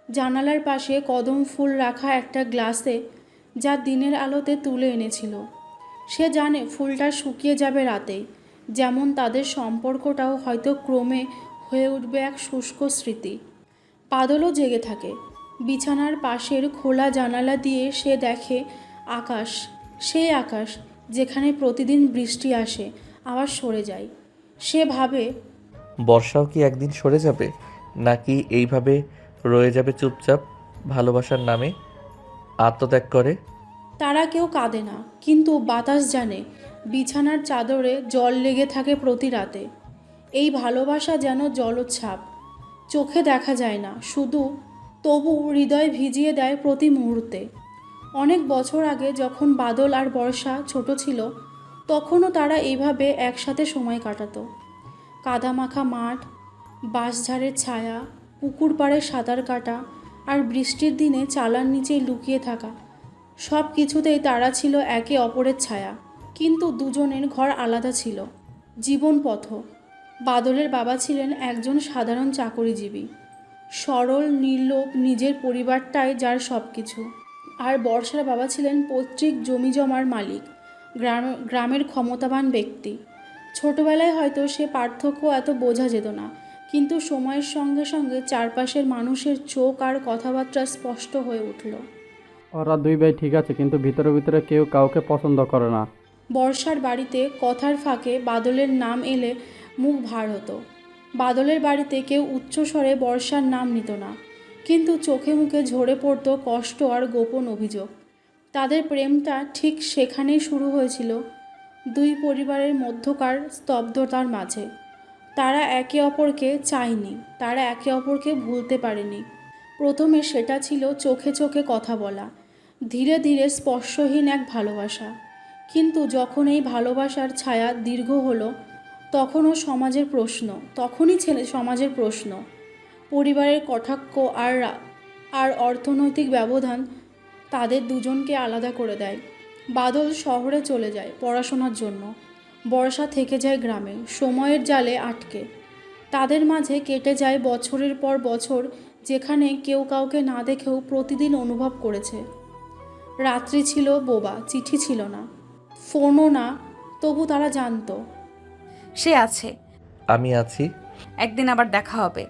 A: জানালার পাশে কদম ফুল রাখা একটা গ্লাসে, যা দিনের আলোতে তুলে এনেছিল। সে জানে ফুলটা শুকিয়ে যাবে রাতেই, যেমন তাদের সম্পর্কটাও হয়তো ক্রমে হয়ে উঠবে এক শুষ্ক স্মৃতি। বাদলও জেগে থাকে। বিছানার পাশের খোলা জানালা দিয়ে সে দেখে আকাশ, সেই আকাশ যেখানে প্রতিদিন বৃষ্টি আসে আবার সরে যায়। সে ভাবে
C: বর্ষাও কি একদিন সরে যাবে, নাকি এইভাবে রয়ে যাবে চুপচাপ ভালোবাসার নামে আত্মত্যাগ করে?
A: তারা কেউ কাঁদে না, কিন্তু বাতাস জানে বিছানার চাদরে জল লেগে থাকে প্রতি রাতে। এই ভালোবাসা যেন জলোচ্ছ্বাস, চোখে দেখা যায় না শুধু, তবু হৃদয় ভিজিয়ে দেয় প্রতি মুহূর্তে। অনেক বছর আগে যখন বাদল আর বর্ষা ছোট ছিল, তখনও তারা এইভাবে একসাথে সময় কাটাতো। কাদামাখা মাঠ, বাঁশঝাড়ের ছায়া, পুকুর পাড়ে সাঁতার কাটা, আর বৃষ্টির দিনে চালার নিচে লুকিয়ে থাকা, সব কিছুতেই তারা ছিল একে অপরের ছায়া। কিন্তু দুজনের ঘর আলাদা ছিল, জীবনপথ। বাদলের বাবা ছিলেন একজন সাধারণ চাকরিজীবী, সরল নির্লোভ, নিজের পরিবারটাই যার সব কিছু। আর বর্ষার বাবা ছিলেন পৈতৃক জমিজমার মালিক, গ্রামের ক্ষমতাবান ব্যক্তি। ছোটবেলায় হয়তো সে পার্থক্য এত বোঝা যেত না, কিন্তু সময়ের সঙ্গে সঙ্গে চারপাশের মানুষের চোখ আর কথাবার্তা স্পষ্ট হয়ে উঠল।
D: ওরা দুই ভাই ঠিক আছে, কিন্তু ভিতরে ভিতরে কেউ কাউকে পছন্দ করে না।
A: বর্ষার বাড়িতে কথার ফাঁকে বাদলের নাম এলে মুখ ভার হতো। বাদলের বাড়িতে কেউ উচ্চস্বরে বর্ষার নাম নিত না, কিন্তু চোখে মুখে ঝরে পড়তো কষ্ট আর গোপন অভিযোগ। তাদের প্রেমটা ঠিক সেখানেই শুরু হয়েছিল, দুই পরিবারের মধ্যকার স্তব্ধতার মাঝে। তারা একে অপরকে চায়নি, তারা একে অপরকে ভুলতে পারেনি। প্রথমে সেটা ছিল চোখে চোখে কথা বলা, ধীরে ধীরে স্পর্শহীন এক ভালোবাসা। কিন্তু যখন এই ভালোবাসার ছায়া দীর্ঘ হলো, তখনই সমাজের প্রশ্ন, পরিবারের কটাক্ষ আর অর্থনৈতিক ব্যবধান তাদের দুজনকে আলাদা করে দেয়। বাদল শহরে চলে যায় পড়াশোনার জন্য, বর্ষা থেকে যায় গ্রামে, সময়ের জালে আটকে। তাদের মাঝে কেটে যায় বছরের পর বছর, যেখানে কেউ কাউকে না দেখেও প্রতিদিন অনুভব করেছে। রাত্রি ছিল বোবা, চিঠি ছিল না, ফোনও না, তবু তারা জানতো
B: সে আছে,
C: আমি আছি,
B: একদিন আবার দেখা হবে।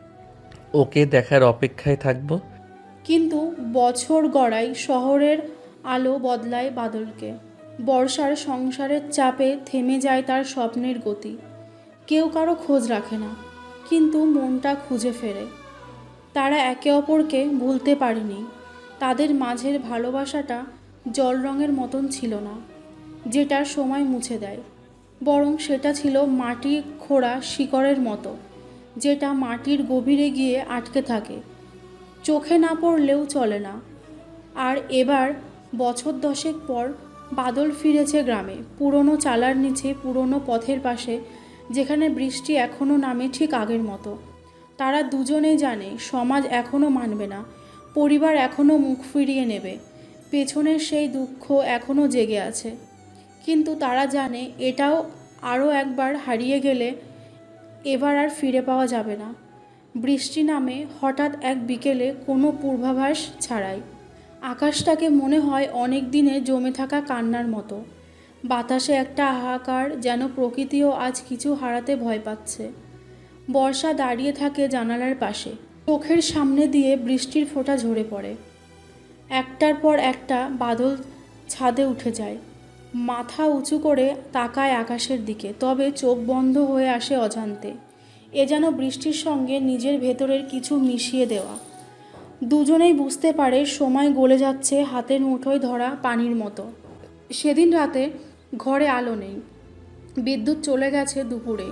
C: ওকে দেখার অপেক্ষায় থাকবো।
A: কিন্তু বছর গড়ায়, শহরের আলো বদলায় বাদলকে। বর্ষার সংসারের চাপে থেমে যায় তার স্বপ্নের গতি। কেউ কারো খোঁজ রাখে না, কিন্তু মনটা খুঁজে ফেরে। তারা একে অপরকে ভুলতে পারেনি। তাদের মাঝের ভালোবাসাটা জল রঙের মতন ছিল না, যেটা সময় মুছে দেয়, বরং সেটা ছিল মাটি খোঁড়া শিকড়ের মতো, যেটা মাটির গভীরে গিয়ে আটকে থাকে, চোখে না পড়লেও চলে না। আর এবার বছর 10 পর বাদল ফিরেছে গ্রামে, পুরনো চালার নিচে, পুরনো পথের পাশে, যেখানে বৃষ্টি এখনও নামে ঠিক আগের মতো। তারা দুজনেই জানে সমাজ এখনও মানবে না, পরিবার এখনও মুখ ফিরিয়ে নেবে, পেছনের সেই দুঃখ এখনও জেগে আছে। কিন্তু তারা জানে এটাও আরও একবার হারিয়ে গেলে এবার আর ফিরে পাওয়া যাবে না। বৃষ্টি নামে হঠাৎ এক বিকেলে, কোনো পূর্বাভাস ছাড়াই। আকাশটাকে মনে হয় অনেক দিনে জমে থাকা কান্নার মতো। বাতাসে একটা হাহাকার, যেন প্রকৃতিও আজ কিছু হারাতে ভয় পাচ্ছে। বর্ষা দাঁড়িয়ে থাকে জানালার পাশে, চোখের সামনে দিয়ে বৃষ্টির ফোঁটা ঝরে পড়ে। একটার পর একটা বাদল ছাদে উঠে যায়। মাথা উঁচু করে তাকায় আকাশের দিকে, তবে চোখ বন্ধ হয়ে আসে অজান্তে। এ যেন বৃষ্টির সঙ্গে নিজের ভেতরের কিছু মিশিয়ে দেওয়া। দুজনেই বুঝতে পারে সময় গলে যাচ্ছে হাতের মুঠোয় ধরা পানির মতো। সেদিন রাতে ঘরে আলো নেই, বিদ্যুৎ চলে গেছে দুপুরে।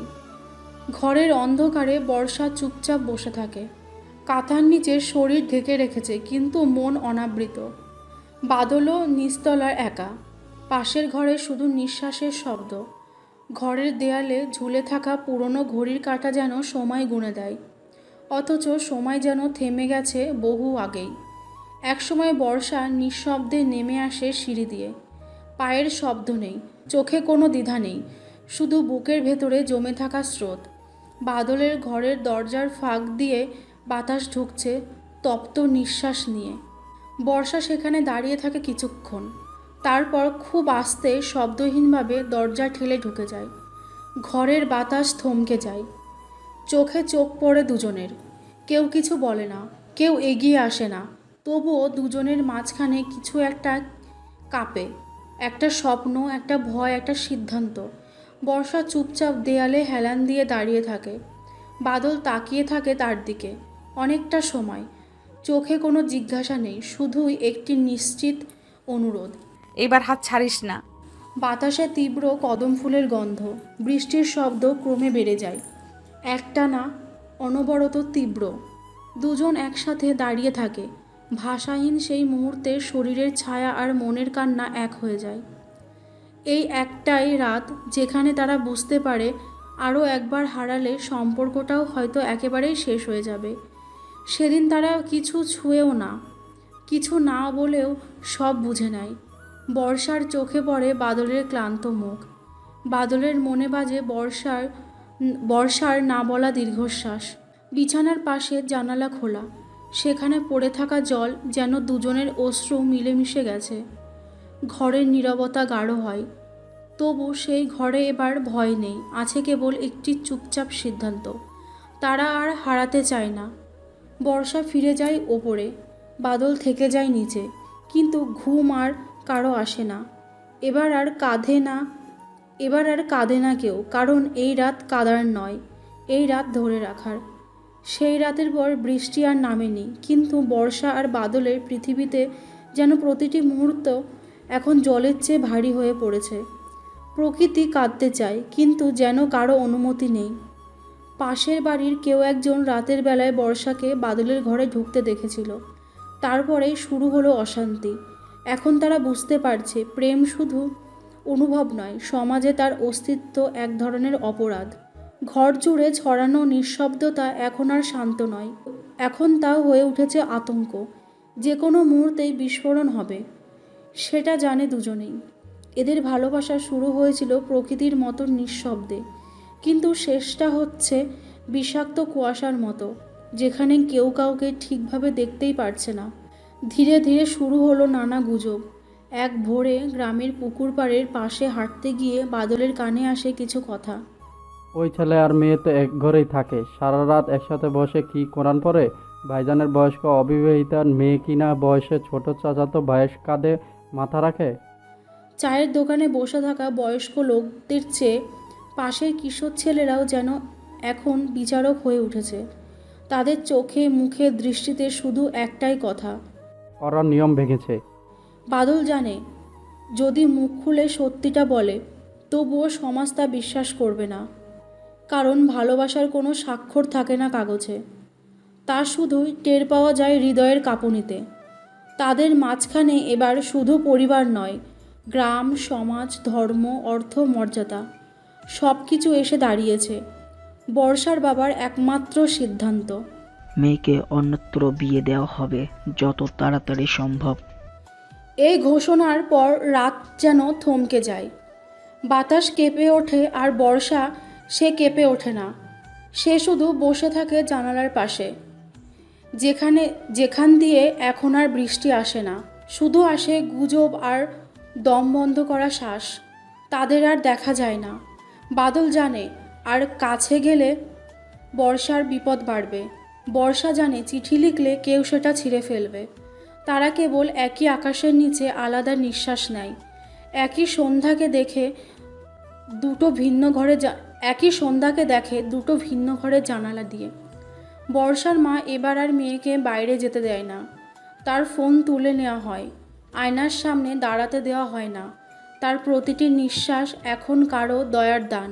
A: ঘরের অন্ধকারে বর্ষা চুপচাপ বসে থাকে। কাঁথার নিচে শরীর ঢেকে রেখেছে, কিন্তু মন অনাবৃত। বাদলও নিচতলার একা। পাশের ঘরে শুধু নিঃশ্বাসের শব্দ। ঘরের দেয়ালে ঝুলে থাকা পুরনো ঘড়ির কাঁটা যেন সময় গুনে দেয়, অথচ সময় যেন থেমে গেছে বহু আগেই। একসময় বর্ষা নিঃশব্দে নেমে আসে সিঁড়ি দিয়ে। পায়ের শব্দ নেই, চোখে কোনো দ্বিধা নেই, শুধু বুকের ভেতরে জমে থাকা স্রোত। বাদলের ঘরের দরজার ফাঁক দিয়ে বাতাস ঢুকছে তপ্ত নিঃশ্বাস নিয়ে। বর্ষা সেখানে দাঁড়িয়ে থাকে কিছুক্ষণ, তারপর খুব আস্তে শব্দহীনভাবে দরজা ঠেলে ঢুকে যায়। ঘরের বাতাস থমকে যায়। চোখে চোখ পড়ে দুজনের। কেউ কিছু বলে না, কেউ এগিয়ে আসে না, তবুও দুজনের মাঝখানে কিছু একটা কাঁপে। একটা স্বপ্ন, একটা ভয়, একটা সিদ্ধান্ত। বর্ষা চুপচাপ দেয়ালে হেলান দিয়ে দাঁড়িয়ে থাকে। বাদল তাকিয়ে থাকে তার দিকে অনেকটা সময়। চোখে কোনো জিজ্ঞাসা নেই, শুধুই একটি নিশ্চিত অনুরোধ।
B: এবার হাত ছাড়িস না।
A: বাতাসে তীব্র কদম ফুলের গন্ধ। বৃষ্টির শব্দ ক্রমে বেড়ে যায়, একটানা অনবরত তীব্র। দুজন একসাথে দাঁড়িয়ে থাকে। ভাষাহীন সেই মুহূর্তে শরীরের ছায়া আর মনের কান্না এক হয়ে যায়। এই একটাই রাত যেখানে তারা বুঝতে পারে আরও একবার হারালে সম্পর্কটাও হয়তো একেবারেই শেষ হয়ে যাবে। সেদিন তারা কিছু ছুঁয়েও না, কিছু না বলেও সব বুঝে নেয়। বর্ষার চোখে পড়ে বাদলের ক্লান্ত মুখ। বাদলের মনে বাজে বর্ষার না বলা দীর্ঘশ্বাস। বিছানার পাশে জানালা খোলা, সেখানে পড়ে থাকা জল যেন দুজনের অশ্রু মিলেমিশে গেছে। ঘরের নীরবতা গাঢ় হয়, তবু সেই ঘরে এবার ভয় নেই, আছে কেবল একটি চুপচাপ সিদ্ধান্ত। তারা আর হারাতে চায় না। বর্ষা ফিরে যায় ওপরে, বাদল থেকে যায় নিচে, কিন্তু ঘুম আর কারো আসে না। এবার আর কাঁদে না কেউ, কারণ এই রাত কাঁদার নয়, এই রাত ধরে রাখার। সেই রাতের পর বৃষ্টি আর নামেনি, কিন্তু বর্ষা আর বাদলের পৃথিবীতে যেন প্রতিটি মুহূর্ত এখন জলের চেয়ে ভারী হয়ে পড়েছে। প্রকৃতি কাঁদতে চায়, কিন্তু যেন কারো অনুমতি নেই। পাশের বাড়ির কেউ একজন রাতের বেলায় বর্ষাকে বাদলের ঘরে ঢুকতে দেখেছিল। তারপরেই শুরু হলো অশান্তি। এখন তারা বুঝতে পারছে, প্রেম শুধু অনুভব নয়, সমাজে তার অস্তিত্ব এক ধরনের অপরাধ। ঘর জুড়ে ছড়ানো নিঃশব্দতা এখন আর শান্ত নয়, এখন তাও হয়ে উঠেছে আতঙ্ক। যে কোনো মুহূর্তেই বিস্ফোরণ হবে, সেটা জানে দুজনেই। এদের ভালোবাসা শুরু হয়েছিল প্রকৃতির মতো নিঃশব্দে, কিন্তু শেষটা হচ্ছে বিষাক্ত কুয়াশার মতো, যেখানে কেউ কাউকে ঠিকভাবে দেখতেই পারছে না। ধীরে ধীরে শুরু হলো নানা গুজব। এক ভোরে গ্রামের পুকুর পাড়ের পাশে হাঁটতে গিয়ে বাদলের কানে আসে কিছু কথা।
D: ওই ছেলে আর মেয়ে তো এক ঘরেই থাকে, সারা রাত একসাথে বসে কি কোরআন পড়ে। ভাইজানের বয়স্ক অবিবাহিতার মেয়ে কিনা বয়সে ছোট চাচাতো ভাইয়ের কাঁধে মাথা রাখে।
A: চায়ের দোকানে বসে থাকা বয়স্ক লোকদের চেয়ে পাশের কিশোর ছেলেরাও যেন এখন বিচারক হয়ে উঠেছে। তাদের চোখে মুখে দৃষ্টিতে শুধু একটাই কথা,
D: ওরা নিয়ম ভেঙেছে।
A: বাদল জানে, যদি মুখ খুলে সত্যিটা বলে, তবুও সমাজ তা বিশ্বাস করবে না। কারণ ভালোবাসার কোনো স্বাক্ষর থাকে না কাগজে, তা শুধুই টের পাওয়া যায় হৃদয়ের কাঁপুনিতে। তাদের মাঝখানে এবার শুধু পরিবার নয়, গ্রাম, সমাজ, ধর্ম, অর্থ, মর্যাদা সব কিছু এসে দাঁড়িয়েছে। বর্ষার বাবার একমাত্র সিদ্ধান্ত,
E: মেয়েকে অন্যত্র বিয়ে দেওয়া হবে যত তাড়াতাড়ি সম্ভব।
A: এই ঘোষণার পর রাত যেন থমকে যায়। বাতাস কেঁপে ওঠে, আর বর্ষা সে কেঁপে ওঠে না। সে শুধু বসে থাকে জানালার পাশে, যেখান দিয়ে এখন আর বৃষ্টি আসে না, শুধু আসে গুজব আর দম বন্ধ করা শ্বাস। তাদের আর দেখা যায় না। বাদল জানে, আর কাছে গেলে বর্ষার বিপদ বাড়বে। বর্ষা জানে, চিঠি লিখলে কেউ সেটা ছিঁড়ে ফেলবে। তারা কেবল একই আকাশের নিচে আলাদা নিঃশ্বাস নেয়। একই সন্ধ্যাকে দেখে একই সন্ধ্যাকে দেখে দুটো ভিন্ন ঘরের জানালা দিয়ে। বর্ষার মা এবার আর মেয়েকে বাইরে যেতে দেয় না। তার ফোন তুলে নেওয়া হয়, আয়নার সামনে দাঁড়াতে দেওয়া হয় না। তার প্রতিটি নিঃশ্বাস এখন কারো দয়ার দান।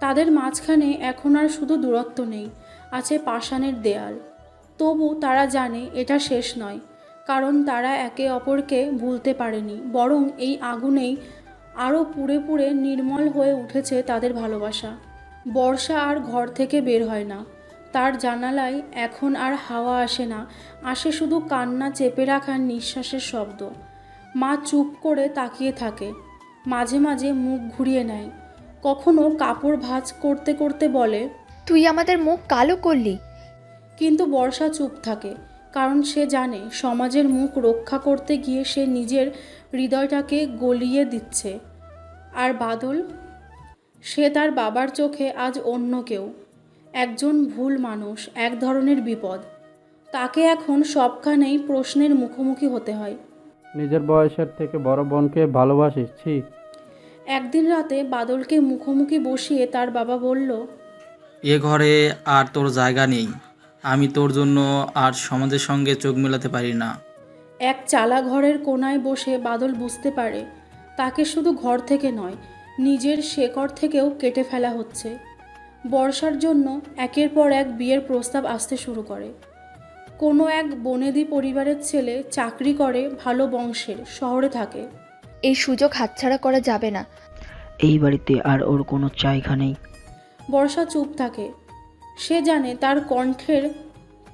A: তাদের মাঝখানে এখন আর শুধু দূরত্ব নেই, আছে পাষাণের দেয়াল। তবু তারা জানে এটা শেষ নয়, কারণ তারা একে অপরকে ভুলতে পারেনি, বরং এই আগুনেই আরও পুড়ে পুড়ে নির্মল হয়ে উঠেছে তাদের ভালোবাসা। বর্ষা আর ঘর থেকে বের হয় না। তার জানালায় এখন আর হাওয়া আসে না, আসে শুধু কান্না চেপে রাখার নিঃশ্বাসের শব্দ। মা চুপ করে তাকিয়ে থাকে, মাঝে মাঝে মুখ ঘুরিয়ে নেয়, কখনো কাপড় ভাঁজ করতে করতে বলে,
F: তুই আমাদের মুখ কালো করলি।
A: কিন্তু বর্ষা চুপ থাকে, কারণ সে জানে সমাজের মুখ রক্ষা করতে গিয়ে সে নিজের হৃদয়টাকে গলিয়ে দিচ্ছে। আর বাদল, সে তার বাবার চোখে আজ অন্য কেউ, একজন ভুল মানুষ, এক ধরনের বিপদ। তাকে এখন সবখানেই প্রশ্নের মুখোমুখি হতে হয়।
D: নিজের বয়সের থেকে বড় বোনকে ভালোবাসিস? ছি।
A: একদিন রাতে বাদলকে মুখোমুখি বসিয়ে তার বাবা বলল,
G: এ ঘরে আর তোর জায়গা নেই। আমি তোর জন্য আর সমাজের সঙ্গে চোখ মেলাতে পারি না।
A: এক চালা ঘরের কোনায় বসে বাদল বুঝতে পারে তাকে শুধু ঘর থেকে নয়, নিজের শেকড় থেকেও কেটে ফেলা হচ্ছে। বর্ষার জন্য একের পর এক বিয়ের প্রস্তাব আসতে শুরু করে। কোনো এক বনেদি পরিবারের ছেলে চাকরি করে, ভালো বংশের, শহরে থাকে।
F: এই সুযোগ হাতছাড়া করা যাবে না।
E: এই বাড়িতে আর ওর কোনো জায়গা নেই।
A: বর্ষা চুপ থাকে। সে জানে তার কণ্ঠের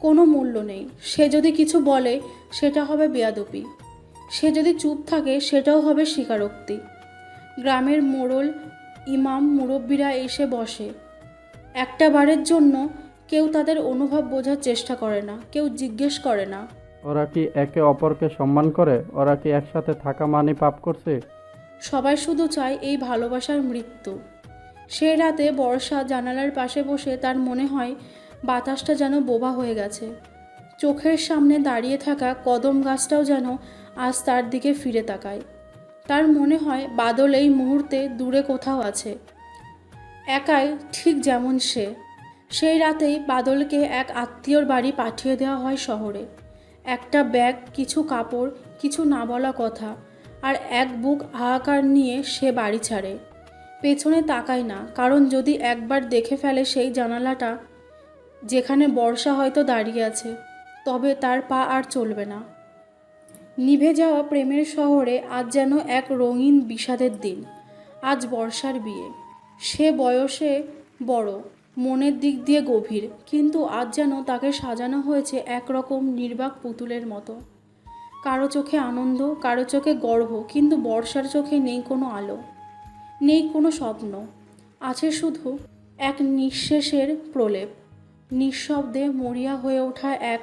A: কোনো মূল্য নেই। সে যদি কিছু বলে সেটা হবে বেয়াদবি, সে যদি চুপ থাকে সেটাও হবে স্বীকারোক্তি। গ্রামের মোড়ল, ইমাম, মুরব্বীরা এসে বসে। একটা বারের জন্য কেউ তাদের অনুভব বোঝার চেষ্টা করে না, কেউ জিজ্ঞেস করে না,
D: ওরা কি একে অপরকে সম্মান করে? ওরা কি একসাথে থাকা মানে পাপ করছে?
A: সবাই শুধু চায় এই ভালোবাসার মৃত্যু। সে রাতে বর্ষা জানালার পাশে বসে তার মনে হয় বাতাসটা যেন বোবা হয়ে গেছে। চোখের সামনে দাঁড়িয়ে থাকা কদম গাছটাও যেন আজ তার দিকে ফিরে তাকায়। তার মনে হয় বাদল এই মুহূর্তে দূরে কোথাও আছে, একাই, ঠিক যেমন সে। সেই রাতেই বাদলকে এক আত্মীয়র বাড়ি পাঠিয়ে দেওয়া হয় শহরে। একটা ব্যাগ, কিছু কাপড়, কিছু না বলা কথা, আর এক বুক হাহাকার নিয়ে সে বাড়ি ছাড়ে। পেছনে তাকায় না, কারণ যদি একবার দেখে ফেলে সেই জানালাটা যেখানে বর্ষা হয়তো দাঁড়িয়ে আছে, তবে তার পা আর চলবে না। নিভে যাওয়া প্রেমের শহরে আজ যেন এক রঙিন বিষাদের দিন। আজ বর্ষার বিয়ে। সে বয়সে বড়, মনের দিক দিয়ে গভীর, কিন্তু আজ যেন তাকে সাজানো হয়েছে একরকম নির্বাক পুতুলের মতো। কারো চোখে আনন্দ, কারো চোখে গর্ব, কিন্তু বর্ষার চোখে নেই কোনো আলো, নেই কোনো স্বপ্ন। আছে শুধু এক নিঃশেষের প্রলেপ, নিঃশব্দে মরিয়া হয়ে ওঠা এক।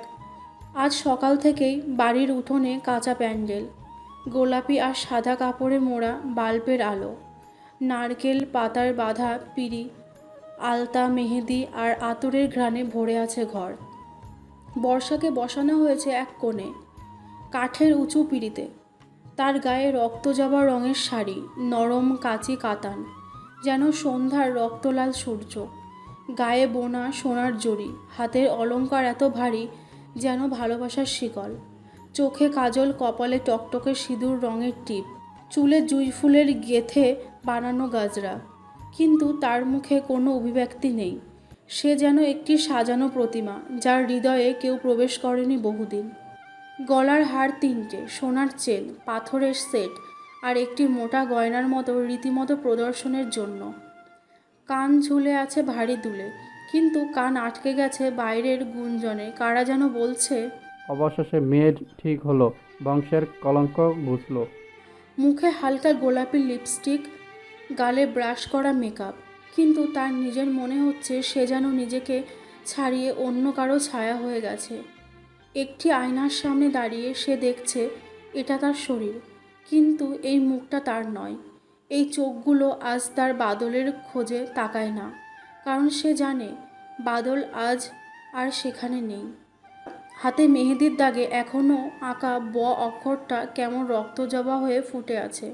A: আজ সকাল থেকেই বাড়ির উঠোনে কাঁচা প্যান্ডেল, গোলাপি আর সাদা কাপড়ে মোড়া বাল্বের আলো, নারকেল পাতার বাঁধা পিঁড়ি, আলতা, মেহেদি আর আতরের ঘ্রাণে ভরে আছে ঘর। বর্ষাকে বসানো হয়েছে এক কোণে, কাঠের উঁচু পিঁড়িতে। তার গায়ে রক্ত জবা রঙের শাড়ি, নরম কাচি কাতান, যেন সন্ধ্যার রক্তলাল সূর্য। গায়ে বোনা সোনার জড়ি, হাতের অলংকার এত ভারী যেন ভালোবাসার শিকল। চোখে কাজল, কপালে টকটকে সিঁদুর রঙের টিপ, চুলে জুঁই ফুলের গেথে বানানো গাজরা। কিন্তু তার মুখে কোনো অভিব্যক্তি নেই। সে যেন একটি সাজানো প্রতিমা, যার হৃদয়ে কেউ প্রবেশ করেনি বহুদিন। গলার হার তিনটে, সোনার চেন, পাথরের সেট, আর একটি মোটা গয়নার মতো রীতিমতো প্রদর্শনের জন্য। কান ঝুলে আছে ভারী দুলে, কিন্তু কান আটকে গেছে বাইরের গুঞ্জনে। কারা যেন বলছে,
D: অবশেষে মেয়ে ঠিক হলো, বংশের কলঙ্ক ঘুচলো।
A: মুখে হালকা গোলাপি লিপস্টিক, গালে ব্রাশ করা মেকআপ, কিন্তু তার নিজের মনে হচ্ছে সে যেন নিজেকে ছাড়িয়ে অন্য কারো ছায়া হয়ে গেছে। একটি আয়নার সামনে দাঁড়িয়ে সে দেখছে এটা তার শরীর, কিন্তু এই মুখটা তার নয়। এই চোখগুলো আজ তার বাদলের খোঁজে তাকায় না, কারণ সে জানে বাদল আজ আর সেখানে নেই। হাতে মেহেদির দাগে এখনও আঁকা ব অক্ষরটা কেমন রক্তজবা হয়ে ফুটে আছে।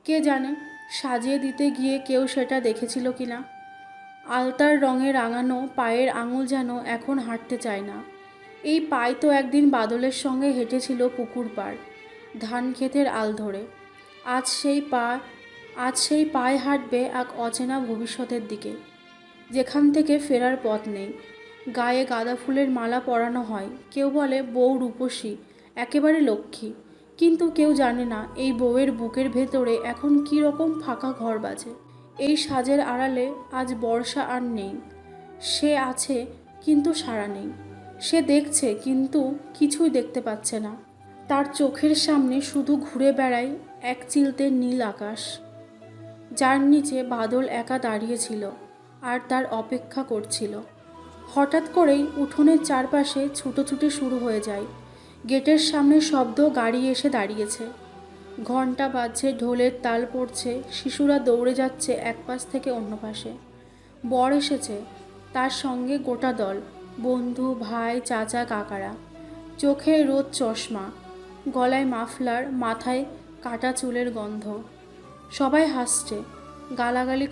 A: কে জানে সাজিয়ে দিতে গিয়ে কেউ সেটা দেখেছিল কি না। আলতার রঙে রাঙানো পায়ের আঙুল যেন এখন হাঁটতে চায় না। এই পায়ে তো একদিন বাদলের সঙ্গে হেঁটেছিল পুকুর পাড়, ধান ক্ষেতের আল ধরে। আজ সেই পায়ে হাঁটবে এক অচেনা ভবিষ্যতের দিকে, যেখান থেকে ফেরার পথ নেই। গায়ে গাঁদা ফুলের মালা পরানো হয়, কেউ বলে বউ রূপসী, একেবারে লক্ষ্মী। কিন্তু কেউ জানে না এই বউয়ের বুকের ভেতরে এখন কী রকম ফাঁকা ঘর বাজে। এই সাজের আড়ালে আজ বর্ষা আর নেই। সে আছে কিন্তু সাড়া নেই। সে দেখছে কিন্তু কিছুই দেখতে পাচ্ছে না। তার চোখের সামনে শুধু ঘুরে বেড়ায় এক চিলতে নীল আকাশ, যার নিচে বাদল একা দাঁড়িয়েছিল আর তার অপেক্ষা করছিল। হঠাৎ করেই উঠোনের চারপাশে ছুটোছুটি শুরু হয়ে যায়। গেটের সামনে শব্দ, গাড়ি এসে দাঁড়িয়েছে। ঘন্টা বাজছে, ঢোলের তাল পড়ছে, শিশুরা দৌড়ে যাচ্ছে এক পাশ থেকে অন্য পাশে। বর এসেছে, তার সঙ্গে গোটা দল, বন্ধু, ভাই, চাচা, কাকারা। চোখে রোদ চশমা, গলায় মাফলার, মাথায় কাটা চুলের গন্ধ। সবাই হাসছে, গালাগালি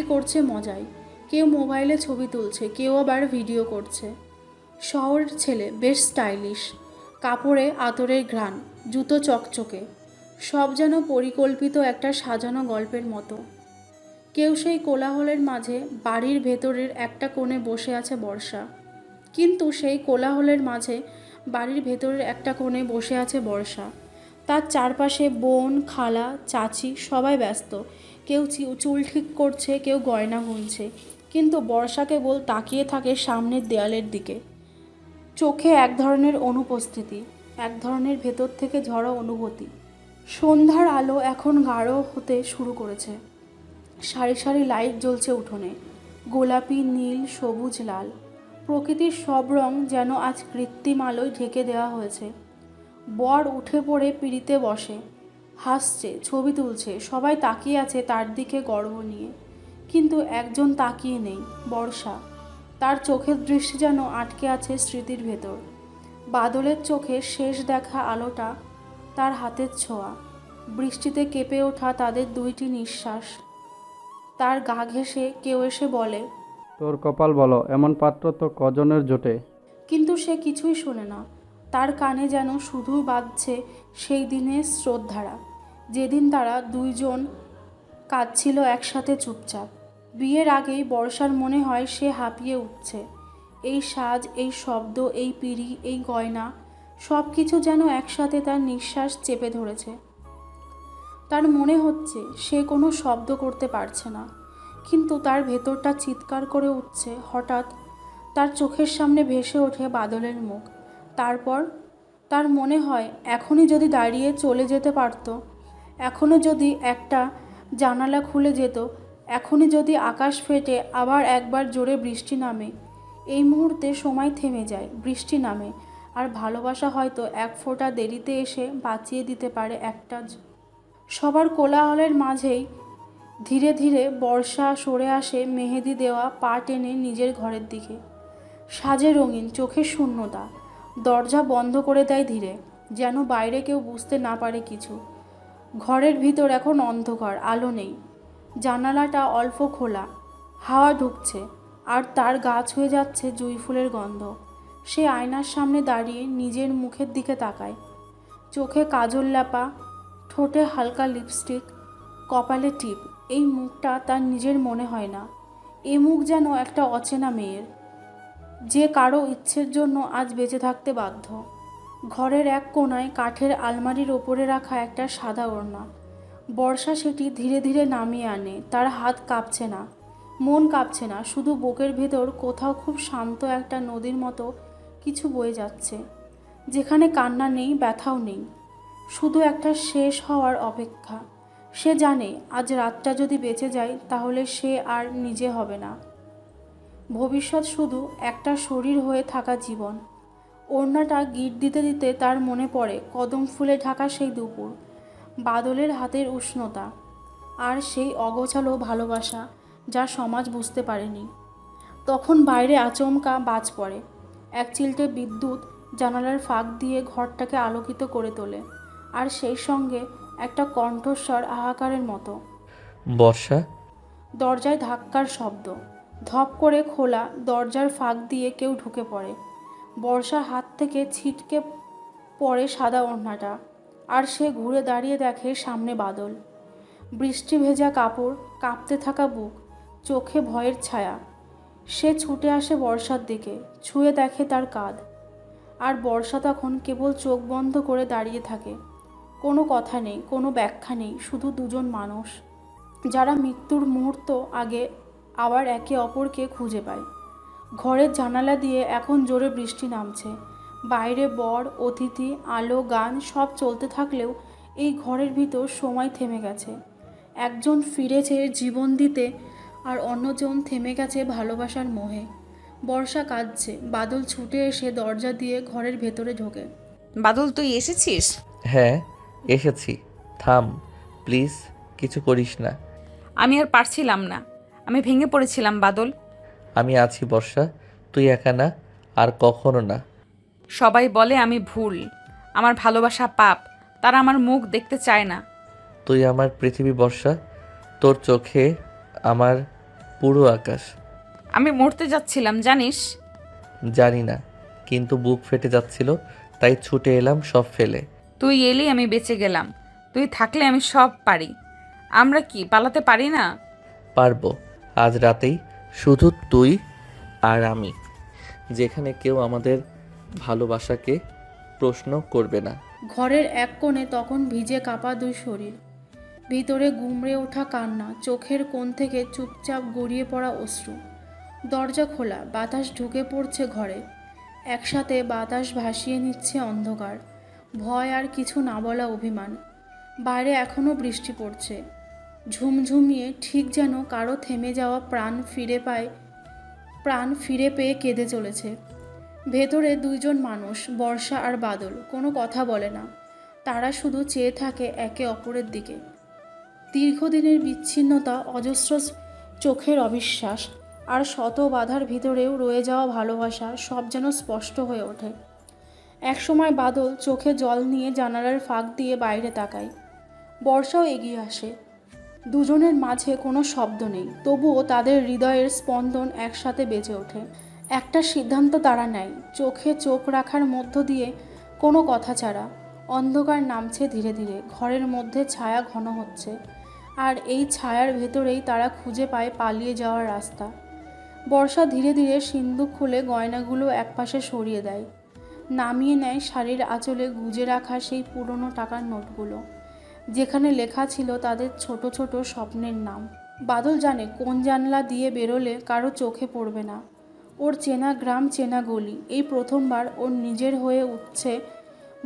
A: করছে মজায়। কেউ মোবাইলে ছবি তুলছে, কেউ আবার ভিডিও করছে। শহরের ছেলে বেশ স্টাইলিশ, কাপড়ে আতরের ঘ্রাণ, জুতো চকচকে, সব যেন পরিকল্পিত একটা সাজানো গল্পের মতো। কেউ সেই কোলাহলের মাঝে বাড়ির ভেতরের একটা কোণে বসে আছে বর্ষা। কিন্তু সেই কোলাহলের মাঝে বাড়ির ভেতরের একটা কোণে বসে আছে বর্ষা। তার চারপাশে বোন, খালা, চাচি সবাই ব্যস্ত। কেউ চুল ঠিক করছে, কেউ গয়না গুনছে, কিন্তু বর্ষা কেবল তাকিয়ে থাকে সামনের দেয়ালের দিকে। চোখে এক ধরনের অনুপস্থিতি, এক ধরনের ভেতর থেকে ঝড়ো অনুভূতি। সন্ধ্যার আলো এখন গাঢ় হতে শুরু করেছে। সারি সারি লাইট জ্বলছে উঠোনে, গোলাপি, নীল, সবুজ, লাল। প্রকৃতির সব রং যেন আজ কৃত্রিম আলোয় ঢেকে দেওয়া হয়েছে। বর উঠে পড়ে পিঁড়িতে বসে, হাসছে, ছবি তুলছে। সবাই তাকিয়ে আছে তার দিকে গর্ব নিয়ে, কিন্তু একজন তাকিয়ে নেই, বর্ষা। তার চোখের দৃষ্টি যেন আটকে আছে স্মৃতির ভেতর। বাদলের চোখে শেষ দেখা আলোটা, তার হাতের ছোঁয়া, বৃষ্টিতে কেঁপে ওঠা তাদের দুইটি নিঃশ্বাস। তার গা ঘেঁষে কেউ এসে বলে,
D: তোর কপাল বলো, এমন পাত্র তো কজনের জোটে।
A: কিন্তু সে কিছুই শোনে না। তার কানে যেন শুধু বাজছে সেই দিনের স্রোতধারা, যেদিন তারা দুইজন কাঁদছিল একসাথে চুপচাপ। বিয়ের আগেই বর্ষার মনে হয় সে হাঁপিয়ে উঠছে। এই সাজ, এই শব্দ, এই পিঁড়ি, এই গয়না, সব কিছু যেন একসাথে তার নিঃশ্বাস চেপে ধরেছে। তার মনে হচ্ছে সে কোনো শব্দ করতে পারছে না, কিন্তু তার ভেতরটা চিৎকার করে উঠছে। হঠাৎ তার চোখের সামনে ভেসে ওঠে বাদলের মুখ। তারপর তার মনে হয় এখনই যদি দাঁড়িয়ে চলে যেতে পারত, এখনও যদি একটা জানালা খুলে যেত, এখনই যদি আকাশ ফেটে আবার একবার জোরে বৃষ্টি নামে। এই মুহূর্তে সময় থেমে যায়, বৃষ্টি নামে, আর ভালোবাসা হয়তো এক ফোঁটা দেরিতে এসে বাঁচিয়ে দিতে পারে একটা। সবার কোলাহলের মাঝেই ধীরে ধীরে বর্ষা সরে আসে, মেহেদি দেওয়া পা টেনে নিজের ঘরের দিকে। সাজে রঙিন, চোখের শূন্যতা। দরজা বন্ধ করে দেয় ধীরে, যেন বাইরে কেউ বুঝতে না পারে কিছু। ঘরের ভিতর এখন অন্ধকার, আলো নেই। জানালাটা অল্প খোলা, হাওয়া ঢুকছে, আর তার গা ছুঁয়ে যাচ্ছে জুঁই ফুলের গন্ধ। সে আয়নার সামনে দাঁড়িয়ে নিজের মুখের দিকে তাকায়। চোখে কাজল লেপা, ঠোঁটে হালকা লিপস্টিক, কপালে টিপ। এই মুখটা তার নিজের মনে হয় না। এ মুখ যেন একটা অচেনা মেয়ের, যে কারো ইচ্ছের জন্য আজ বেঁচে থাকতে বাধ্য। ঘরের এক কোণায় কাঠের আলমারির ওপরে রাখা একটা সাদা ওড়না। বর্ষা সেটি ধীরে ধীরে নামিয়ে আনে। তার হাত কাঁপছে না, মন কাঁপছে না, শুধু বুকের ভেতর কোথাও খুব শান্ত একটা নদীর মতো কিছু বয়ে যাচ্ছে, যেখানে কান্না নেই, ব্যথাও নেই, শুধু একটা শেষ হওয়ার অপেক্ষা। সে জানে আজ রাতটা যদি বেঁচে যায় তাহলে সে আর নিজে হবে না। ভবিষ্যৎ শুধু একটা শরীর হয়ে থাকা জীবন। ওড়নাটা গিট দিতে দিতে তার মনে পড়ে কদম ফুলে ঢাকা সেই দুপুর, বাদলের হাতের উষ্ণতা, আর সেই অগোছালো ভালোবাসা যা সমাজ বুঝতে পারেনি। তখন বাইরে আচমকা বাজ পড়ে। এক চিলটে বিদ্যুৎ জানালার ফাঁক দিয়ে ঘরটাকে আলোকিত করে তোলে, আর সেই সঙ্গে একটা কণ্ঠস্বর হাহাকারের মতো।
C: বর্ষা।
A: দরজায় ধাক্কার শব্দ, ধপ করে খোলা দরজার ফাঁক দিয়ে কেউ ঢুকে পড়ে। বর্ষার হাত থেকে ছিটকে পড়ে সাদা ওড়নাটা, আর সে ঘুরে দাঁড়িয়ে দেখে সামনে বাদল। বৃষ্টি ভেজা কাপড়, কাঁপতে থাকা বুক, চোখে ভয়ের ছায়া। সে ছুটে আসে বর্ষার দিকে, ছুঁয়ে দেখে তার কাঁধ। আর বর্ষা তখন কেবল চোখ বন্ধ করে দাঁড়িয়ে থাকে। কোনো কথা নেই, কোনো ব্যাখ্যা নেই, শুধু দুজন মানুষ যারা মৃত্যুর মুহূর্ত আগে আবার একে অপরকে খুঁজে পায়। ঘরের জানালা দিয়ে এখন জোরে বৃষ্টি নামছে। বাইরে বর, অতিথি, আলো, গান সব চলতে থাকলেও এই ঘরের ভিতর সময় থেমে গেছে। একজন ফিরেছে জীবন দিতে, আর অন্যজন থেমে গেছে ভালোবাসার মোহে। বর্ষা কাঁদছে। বাদল ছুটে এসে দরজা দিয়ে ঘরের ভেতরে ঢোকে।
B: বাদল, তুই এসেছিস?
C: হ্যাঁ, এসেছি। থাম প্লিজ, কিছু করিস না।
B: আমি আর পারছিলাম না, আমি ভেঙে পড়েছিলাম বাদল।
C: আমি আছি বর্ষা, তুই একা না, আর কখনো না।
B: সবাই বলে আমি ভুল, আমার ভালোবাসা পাপ, তারা আমার মুখ দেখতে চায় না।
C: তুই আমার পৃথিবী বর্ষা, তোর চোখে আমার পুরো আকাশ।
B: আমি মরতে যাচ্ছিলাম জানিস।
C: জানি না, কিন্তু বুক ফেটে যাচ্ছিল, তাই ছুটে এলাম সব ফেলে।
B: তুই এলি আমি বেঁচে গেলাম, তুই থাকলে আমি সব পারি। আমরা কি পালাতে পারি না?
C: পারবো, আজ রাতেই, শুধু তুই আর আমি, যেখানে কেউ আমাদের ভালোবাসাকে প্রশ্ন করবে না।
A: ঘরের এক কোণে তখন ভিজে কাপা দুই শরীর, ভিতরে গুমড়ে ওঠা কান্না, চোখের কোণ থেকে চুপচাপ গড়িয়ে পড়া অশ্রু। দরজা খোলা, বাতাস ঢুকে পড়ছে ঘরে। একসাথে বাতাস ভাসিয়ে নিচ্ছে অন্ধকার, ভয় আর কিছু না বলা অভিমান। বাইরে এখনও বৃষ্টি পড়ছে, ঝুমঝুমিয়ে, ঠিক যেন কারো থেমে যাওয়া প্রাণ ফিরে পেয়ে কেঁদে চলেছে। ভেতরে দুইজন মানুষ, বর্ষা আর বাদল, কোনো কথা বলে না। তারা শুধু চেয়ে থাকে একে অপরের দিকে। দীর্ঘদিনের বিচ্ছিন্নতা, অজস্র চোখের অবিশ্বাস, আর শত বাধার ভিতরেও রয়ে যাওয়া ভালোবাসা সব যেন স্পষ্ট হয়ে ওঠে। একসময় বাদল চোখে জল নিয়ে জানালার ফাঁক দিয়ে বাইরে তাকায়। বর্ষাও এগিয়ে আসে। দুজনের মাঝে কোনো শব্দ নেই, তবুও তাদের হৃদয়ের স্পন্দন একসাথে বেজে ওঠে। একটা সিদ্ধান্ত তারা নেয়, চোখে চোখ রাখার মধ্য দিয়ে, কোনো কথা ছাড়া। অন্ধকার নামছে ধীরে ধীরে, ঘরের মধ্যে ছায়া ঘন হচ্ছে, আর এই ছায়ার ভেতরেই তারা খুঁজে পায় পালিয়ে যাওয়ার রাস্তা। বর্ষা ধীরে ধীরে সিন্দুক খুলে গয়নাগুলো একপাশে সরিয়ে দেয়, নামিয়ে নেয় শাড়ির আঁচলে গুজে রাখা সেই পুরনো টাকার নোটগুলো, যেখানে লেখা ছিল তাদের ছোট ছোট স্বপ্নের নাম। বাদল জানে কোন জানলা দিয়ে বেরোলে কারো চোখে পড়বে না। ওর চেনা গ্রাম, চেনা গলি, এই প্রথমবার ওর নিজের হয়ে উঠছে।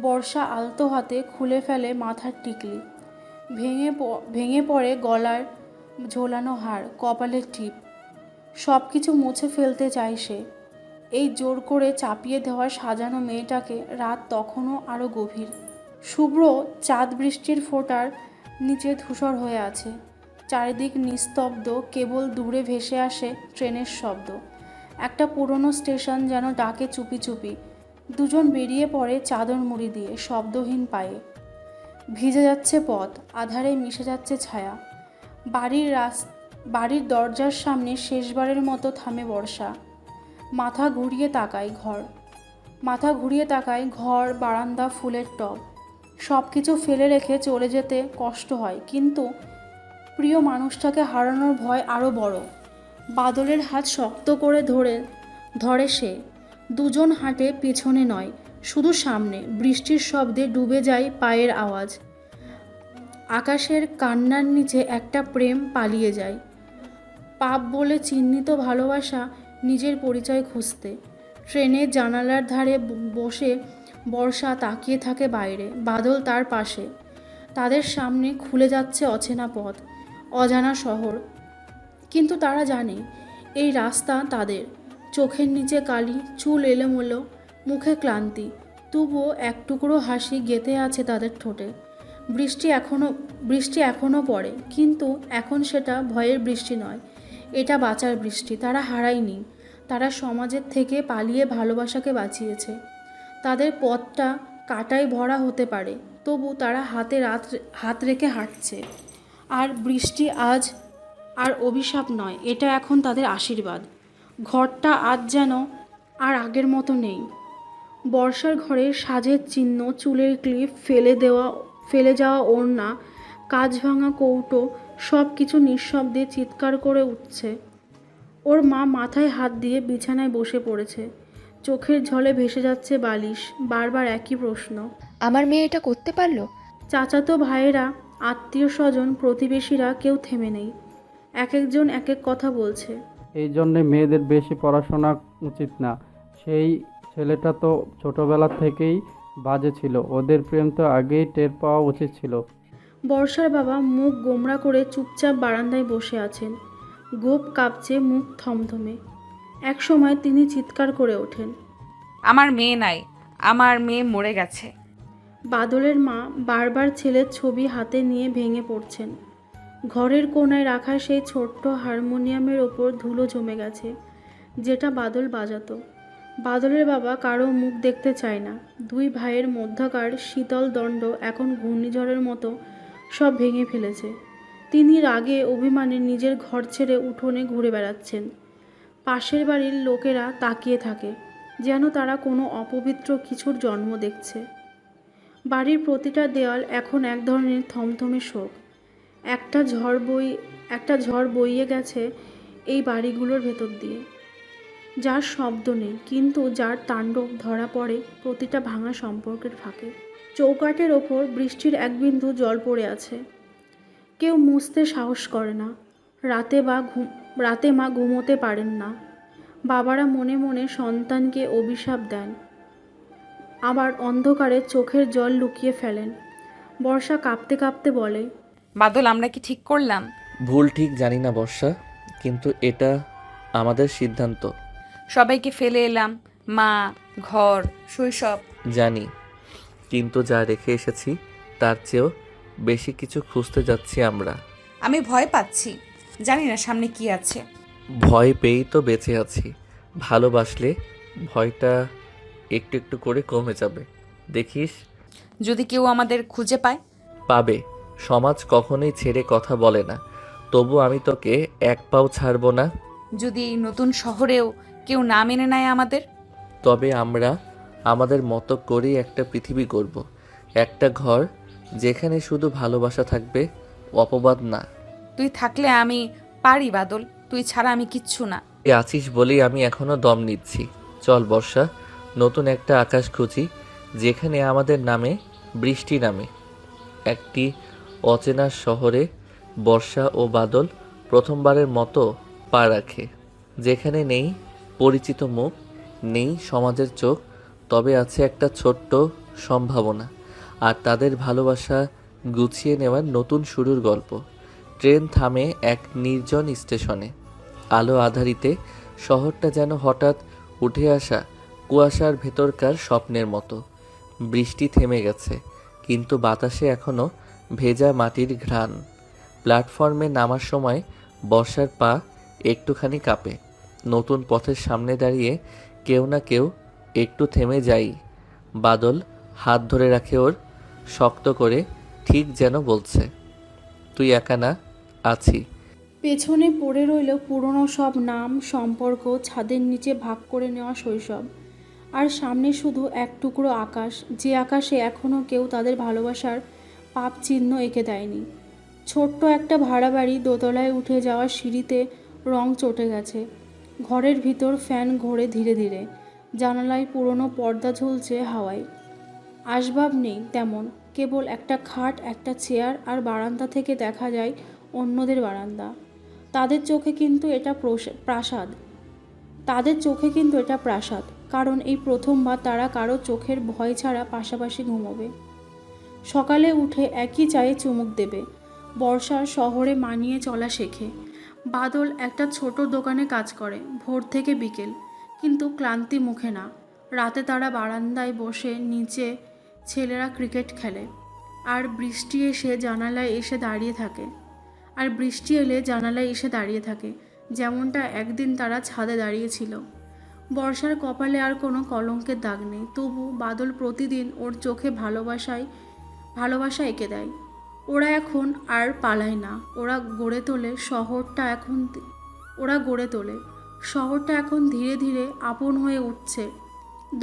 A: বর্ষা আলতো হাতে খুলে ফেলে মাথার টিকলি, ভেঙে পড়ে গলার ঝোলানো হার, কপালের টিপ, সব কিছু মুছে ফেলতে চায় সে। এই জোর করে চাপিয়ে দেওয়া সাজানো মেয়েটাকে। রাত তখনও আরও গভীর, শুভ্র চাঁদ বৃষ্টির ফোঁটার নিচে ধূসর হয়ে আছে। চারিদিক নিস্তব্ধ, কেবল দূরে ভেসে আসে ট্রেনের শব্দ। একটা পুরনো স্টেশন যেন ডাকে চুপি চুপি। দুজন বেরিয়ে পড়ে চাদর মুড়ি দিয়ে, শব্দহীন পায়ে। ভিজে যাচ্ছে পথ, আধারে মিশে যাচ্ছে ছায়া। বাড়ির দরজার সামনে শেষবারের মতো থামে বর্ষা। মাথা ঘুরিয়ে তাকায় ঘর, বারান্দা, ফুলের টব, সব কিছু ফেলে রেখে চলে যেতে কষ্ট হয়, কিন্তু প্রিয় মানুষটাকে হারানোর ভয় আরও বড়। বাদলের হাত শক্ত করে ধরে সে। দুজন হাঁটে, পেছনে নয়, শুধু সামনে। বৃষ্টির শব্দে ডুবে যায় পায়ের আওয়াজ। আকাশের কান্নার নিচে একটা প্রেম পালিয়ে যায়। পাপ বলে চিহ্নিত ভালোবাসা নিজের পরিচয় খুঁজতে। ট্রেনের জানালার ধারে বসে বর্ষা তাকিয়ে থাকে বাইরে, বাদল তার পাশে। তাদের সামনে খুলে যাচ্ছে অচেনা পথ, অজানা শহর, কিন্তু তারা জানে এই রাস্তা তাদের। চোখের নিচে কালি, চুল এলোমেলো, মুখে ক্লান্তি, তবুও এক টুকরো হাসি গেঁথে আছে তাদের ঠোঁটে। বৃষ্টি এখনও পড়ে, কিন্তু এখন সেটা ভয়ের বৃষ্টি নয়, এটা বাঁচার বৃষ্টি। তারা হারায়নি, তারা সমাজের থেকে পালিয়ে ভালোবাসাকে বাঁচিয়েছে। তাদের পথটা কাঁটায় ভরা হতে পারে, তবু তারা হাত রেখে হাঁটছে। আর বৃষ্টি আজ আর অভিশাপ নয়, এটা এখন তাদের আশীর্বাদ। ঘরটা আজ যেন আর আগের মতো নেই। বর্ষার ঘরের সাজের চিহ্ন, চুলের ক্লিপ, ফেলে যাওয়া ওড়না, কাঁচ ভাঙা কৌটো, সব কিছু নিঃশব্দে চিৎকার করে উঠছে। ওর মা মাথায় হাত দিয়ে বিছানায় বসে পড়েছে। চোখের ঝলে ভেসে যাচ্ছে বালিশ। বারবার একই প্রশ্ন।
F: আমার মেয়ে এটা করতে পারলো?
A: চাচাতো ভাইয়েরা, আত্মীয় স্বজন, প্রতিবেশীরা কেউ থেমে নেই। এক একজন এক এক কথা বলছে।
D: এই জন্যে মেয়েদের বেশি পড়াশোনা উচিত না। সেই ছেলেটা তো ছোটবেলা থেকেই বাজে ছিল, ওদের প্রেম তো আগেই টের পাওয়া উচিত ছিল।
A: বর্ষার বাবা মুখ গোমড়া করে চুপচাপ বারান্দায় বসে আছেন। গোপ কাঁপছে, মুখ থমথমে। এক সময় তিনি চিৎকার করে ওঠেন।
B: আমার মেয়ে নাই, আমার মেয়ে মরে গেছে।
A: বাদলের মা বারবার ছেলের ছবি হাতে নিয়ে ভেঙে পড়ছেন। ঘরের কোণায় রাখা সেই ছোট্ট হারমোনিয়ামের ওপর ধুলো জমে গেছে, যেটা বাদল বাজাতো। বাদলের বাবা কারো মুখ দেখতে চায় না। দুই ভাইয়ের মধ্যকার শীতল দণ্ড এখন ঘূর্ণিঝড়ের মতো সব ভেঙে ফেলেছে। তিনি রাগে অভিমানে নিজের ঘর ছেড়ে উঠোনে ঘুরে বেড়াচ্ছেন। পাশের বাড়ির লোকেরা তাকিয়ে থাকে, যেন তারা কোনো অপবিত্র কিছুর জন্ম দেখছে। বাড়ির প্রতিটা দেওয়াল এখন এক ধরনের থমথমে শোক। একটা ঝড় বইয়ে গেছে এই বাড়িগুলোর ভেতর দিয়ে, যার শব্দ নেই, কিন্তু যার তাণ্ডব ধরা পড়ে প্রতিটা ভাঙা সম্পর্কের ফাঁকে। চৌকাঠের ওপর বৃষ্টির এক বিন্দু জল পড়ে আছে। কেউ মুছতে সাহস করে না। রাতে মা ঘুমোতে পারেন না। বাবারা মনে মনে সন্তানকে অভিশাপ দেন, আবার অন্ধকারে চোখের জল লুকিয়ে ফেলেন। বর্ষা কাঁপতে কাঁপতে বলে,
B: বাদল, আমরা কি ঠিক করলাম?
C: ভুল ঠিক জানি না বর্ষা, কিন্তু এটা আমাদের সিদ্ধান্ত।
B: সবাইকে ফেলে এলাম, মা, ঘর, শৈশব।
C: জানি, কিন্তু যা রেখে এসেছি তার চেয়েও বেশি কিছু খুঁজতে যাচ্ছি আমরা।
B: আমি ভয় পাচ্ছি, জানি না সামনে কি আছে।
C: ভয় পেয়েই তো বেঁচে আছি। ভালোবাসলে ভয়টা একটু একটু করে কমে যাবে, দেখিস।
B: যদি কেউ আমাদের খুঁজে পায়?
C: পাবে। সমাজ কখনোই ছেড়ে কথা বলে না, তবু আমি তোকে এক পাও ছাড়বো না।
B: যদি এই নতুন শহরেও কেউ না মেনে নেয় আমাদের?
C: তবে আমরা আমাদের মতো করেই একটা পৃথিবী গড়ব, একটা ঘর যেখানে শুধু ভালোবাসা থাকবে, অপবাদ না।
B: তুই থাকলে আমি পারি বাদল, তুই ছাড়া আমি কিচ্ছু না।
C: তুই আছিস বলেই আমি এখনো দম নিচ্ছি। চল বর্ষা, নতুন একটা আকাশ খুঁজি, যেখানে আমাদের নামে বৃষ্টি নামে। একটি অচেনা শহরে বর্ষা ও বাদল প্রথমবারের মতো পা রাখে, যেখানে নেই পরিচিত মুখ, নেই সমাজের চোখ, তবে আছে একটা ছোট্ট সম্ভাবনা, আর তাদের ভালোবাসা গুছিয়ে নেওয়ার নতুন শুরুর গল্প। ট্রেন থামে এক নির্জন স্টেশনে। আলো আধারিতে শহরটা যেন হঠাৎ উঠে আসা কুয়াশার ভেতরকার স্বপ্নের মতো। বৃষ্টি থেমে গেছে, কিন্তু বাতাসে এখনও ভেজা মাটির ঘ্রাণ। প্ল্যাটফর্মে নামার সময় বর্ষার পা একটুখানি কাঁপে। নতুন পথের সামনে দাঁড়িয়ে কেউ না কেউ একটু থেমে যাই। বাদল হাত ধরে রাখে ওর শক্ত করে, ঠিক যেন বলছে, তুই একা না, আছি।
A: পেছনে পড়ে রইল পুরনো সব নাম, সম্পর্ক, ছাদের নিচে ভাগ করে নেওয়া শৈশব। আর সামনে শুধু এক টুকরো আকাশ, যে আকাশে এখনও কেউ তাদের ভালোবাসার পাপ চিহ্ন এঁকে দেয়নি। ছোট্ট একটা ভাড়া বাড়ি, দোতলায় উঠে যাওয়া সিঁড়িতে রং চটে গেছে। ঘরের ভিতর ফ্যান ঘোরে ধীরে ধীরে, জানালায় পুরনো পর্দা ঝুলছে হাওয়ায়। আসবাব নেই তেমন, কেবল একটা খাট, একটা চেয়ার, আর বারান্দা থেকে দেখা যায় অন্যদের বারান্দা। তাদের চোখে কিন্তু এটা প্রাসাদ, কারণ এই প্রথমবার তারা কারো চোখের ভয় ছাড়া পাশাপাশি ঘুমোবে। সকালে উঠে একই চায়ে চুমুক দেবে। বর্ষার শহরে মানিয়ে চলা শেখে। বাদল একটা ছোট দোকানে কাজ করে ভোর থেকে বিকেল, কিন্তু ক্লান্তি মুখে না। রাতে তারা বারান্দায় বসে নিচে ছেলেরা ক্রিকেট খেলে, আর বৃষ্টি এলে জানালায় এসে দাঁড়িয়ে থাকে, যেমনটা একদিন তারা ছাদে দাঁড়িয়েছিল। বর্ষার কপালে আর কোনো কলঙ্কের দাগ নেই, তবু বাদল প্রতিদিন ওর চোখে ভালোবাসা এঁকে দেয়। ওরা এখন আর পালায় না, ওরা গড়ে তোলে। শহরটা এখন ধীরে ধীরে আপন হয়ে উঠছে।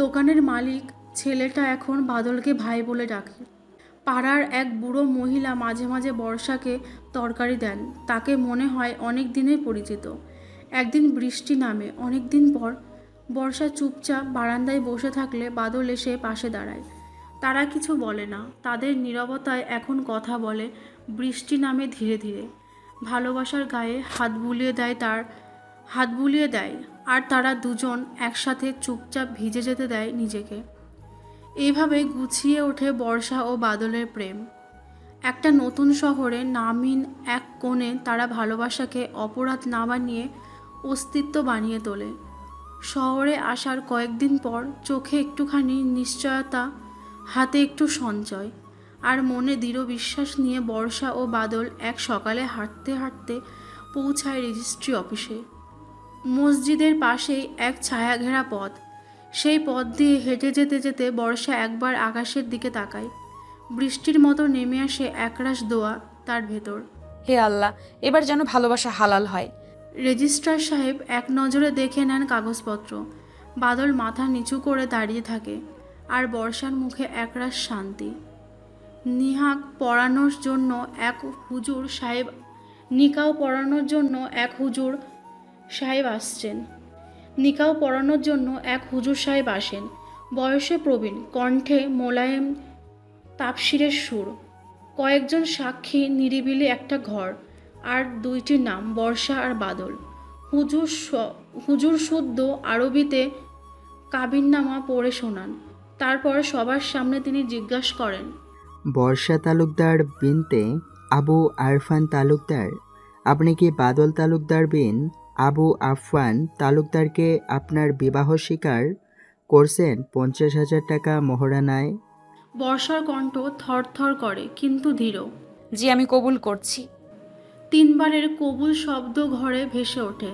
A: দোকানের মালিক ছেলেটা এখন বাদলকে ভাই বলে ডাকে। পাড়ার এক বুড়ো মহিলা মাঝে মাঝে বর্ষাকে তরকারি দেন, তাকে মনে হয় অনেক দিনের পরিচিত। একদিন বৃষ্টি নামে অনেক দিন পর। বর্ষা চুপচাপ বারান্দায় বসে থাকলে বাদল এসে পাশে দাঁড়ায়। তারা কিছু বলে না, তাদের নীরবতায় এখন কথা বলে। বৃষ্টি নামে ধীরে ধীরে। ভালোবাসার গায়ে হাত বুলিয়ে দেয় আর তারা দুজন একসাথে চুপচাপ ভিজে যেতে দেয় নিজেকে। এইভাবে গুছিয়ে ওঠে বর্ষা ও বাদলের প্রেম। একটা নতুন শহরে নামহীন এক কোণে তারা ভালোবাসাকে অপরাধ না বানিয়ে অস্তিত্ব বানিয়ে তোলে। শহরে আসার কয়েকদিন পর চোখে একটুখানি নিশ্চয়তা, হাতে একটু সঞ্চয় আর মনে দৃঢ় বিশ্বাস নিয়ে বর্ষা ও বাদল এক সকালে হাঁটতে হাঁটতে পৌঁছায় রেজিস্ট্রি অফিসে। মসজিদের পাশেই এক ছায়াঘেরা পথ। সেই পথ দিয়ে হেঁটে যেতে যেতে বর্ষা একবার আকাশের দিকে তাকায়। বৃষ্টির মতো নেমে আসে একরাশ দোয়া তার ভেতর।
B: হে আল্লাহ, এবার যেন ভালোবাসা হালাল হয়।
A: রেজিস্ট্রার সাহেব এক নজরে দেখে নেন কাগজপত্র। বাদল মাথা নিচু করে দাঁড়িয়ে থাকে আর বর্ষার মুখে একরাশ শান্তি। নিকাহ পড়ানোর জন্য এক হুজুর সাহেব আসেন। বয়সে প্রবীণ, কণ্ঠে মোলায়েম তাফসিরের সুর। কয়েকজন সাক্ষী, নিরিবিলি একটা ঘর, আর দুইটি নাম, বর্ষা আর বাদল। হুজুর শুদ্ধ আরবিতে কাবিননামা পড়ে শোনান। তারপর সবার সামনে তিনি জিজ্ঞাসা করেন,
H: বর্ষা তালুকদার বিনতে আবু আরফান তালুকদার, আপনি কি বাদল তালুকদার বিন আবু আফওয়ান তালুকদারকে আপনার বিবাহ স্বীকার করছেন 50,000 টাকা মোহরানায়?
A: বর্ষার কণ্ঠ থরথর করে কিন্তু দৃঢ়।
B: জি, আমি কবুল করছি।
A: 3 বারের কবুল শব্দ ঘরে ভেসে ওঠে।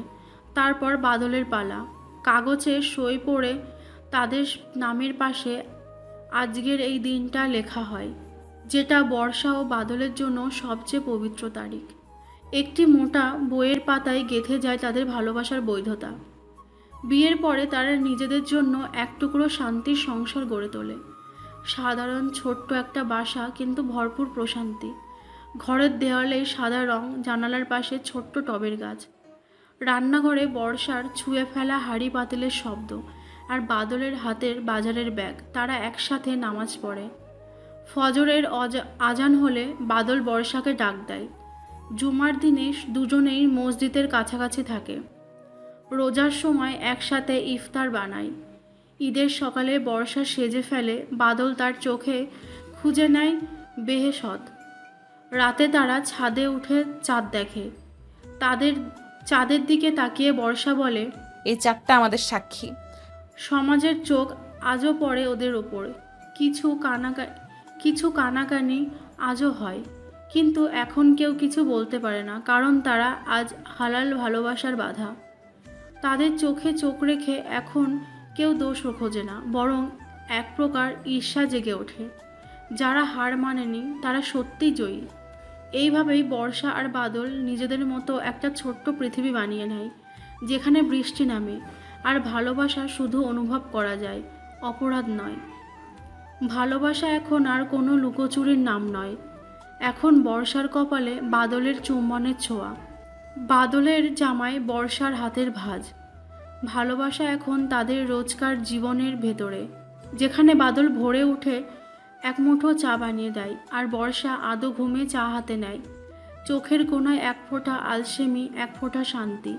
A: তারপর বাদলের পালা। কাগজে সই পড়ে তাদের নামের পাশে আজকের এই দিনটা লেখা হয়, যেটা বর্ষা ও বাদলের জন্য সবচেয়ে পবিত্র তারিখ। একটি মোটা বইয়ের পাতায় গেঁথে যায় তাদের ভালোবাসার বৈধতা। বিয়ের পরে তারা নিজেদের জন্য এক টুকরো শান্তির সংসার গড়ে তোলে। সাধারণ ছোট্ট একটা বাসা, কিন্তু ভরপুর প্রশান্তি। ঘরের দেওয়ালে সাদা রং, জানালার পাশে ছোট্ট টবের গাছ। রান্নাঘরে বর্ষার ছুঁয়ে ফেলা হাঁড়ি পাতিলের শব্দ আর বাদলের হাতের বাজারের ব্যাগ। তারা একসাথে নামাজ পড়ে। ফজরের আজান হলে বাদল বর্ষাকে ডাক দেয়। জুমার দিনে দুজনেই মসজিদের কাছাকাছি থাকে। রোজার সময় একসাথে ইফতার বানায়। ঈদের সকালে বর্ষা সেজে ফেলে, বাদল তার চোখে খুঁজে নেয় বেহেশত। রাতে তারা ছাদে উঠে চাঁদ দেখে। চাঁদের দিকে তাকিয়ে বর্ষা বলে,
B: এই চারটা আমাদের সাক্ষী।
A: সমাজের চোখ আজও পড়ে ওদের ওপর। কিছু কানাকানি আজও হয়, কিন্তু এখন কেউ কিছু বলতে পারে না, কারণ তারা আজ হালাল ভালোবাসার বাধা। তাদের চোখে চোখ রেখে এখন কেউ দোষও খোঁজে না, বরং এক প্রকার ঈর্ষা জেগে ওঠে। যারা হার মানেনি তারা সত্যিই জয়ী। এইভাবেই বর্ষা আর বাদল নিজেদের মতো একটা ছোট্ট পৃথিবী বানিয়ে নেয়, যেখানে বৃষ্টি নামে আর ভালোবাসা শুধু অনুভব করা যায়, অপরাধ নয়। ভালোবাসা এখন আর কোনো লুকোচুরির নাম নয়। এখন বর্ষার কপালে বাদলের চুম্বনের ছোঁয়া, বাদলের জামায় বর্ষার হাতের ভাঁজ। ভালোবাসা এখন তাদের রোজকার জীবনের ভেতরে, যেখানে বাদল ভোরে উঠে এক মুঠো চা বানিয়ে দেয় আর বর্ষা আদো ঘুমে চা হাতে নেয়। চোখের কোণায় এক ফোঁটা আলসেমি, এক ফোঁটা শান্তি।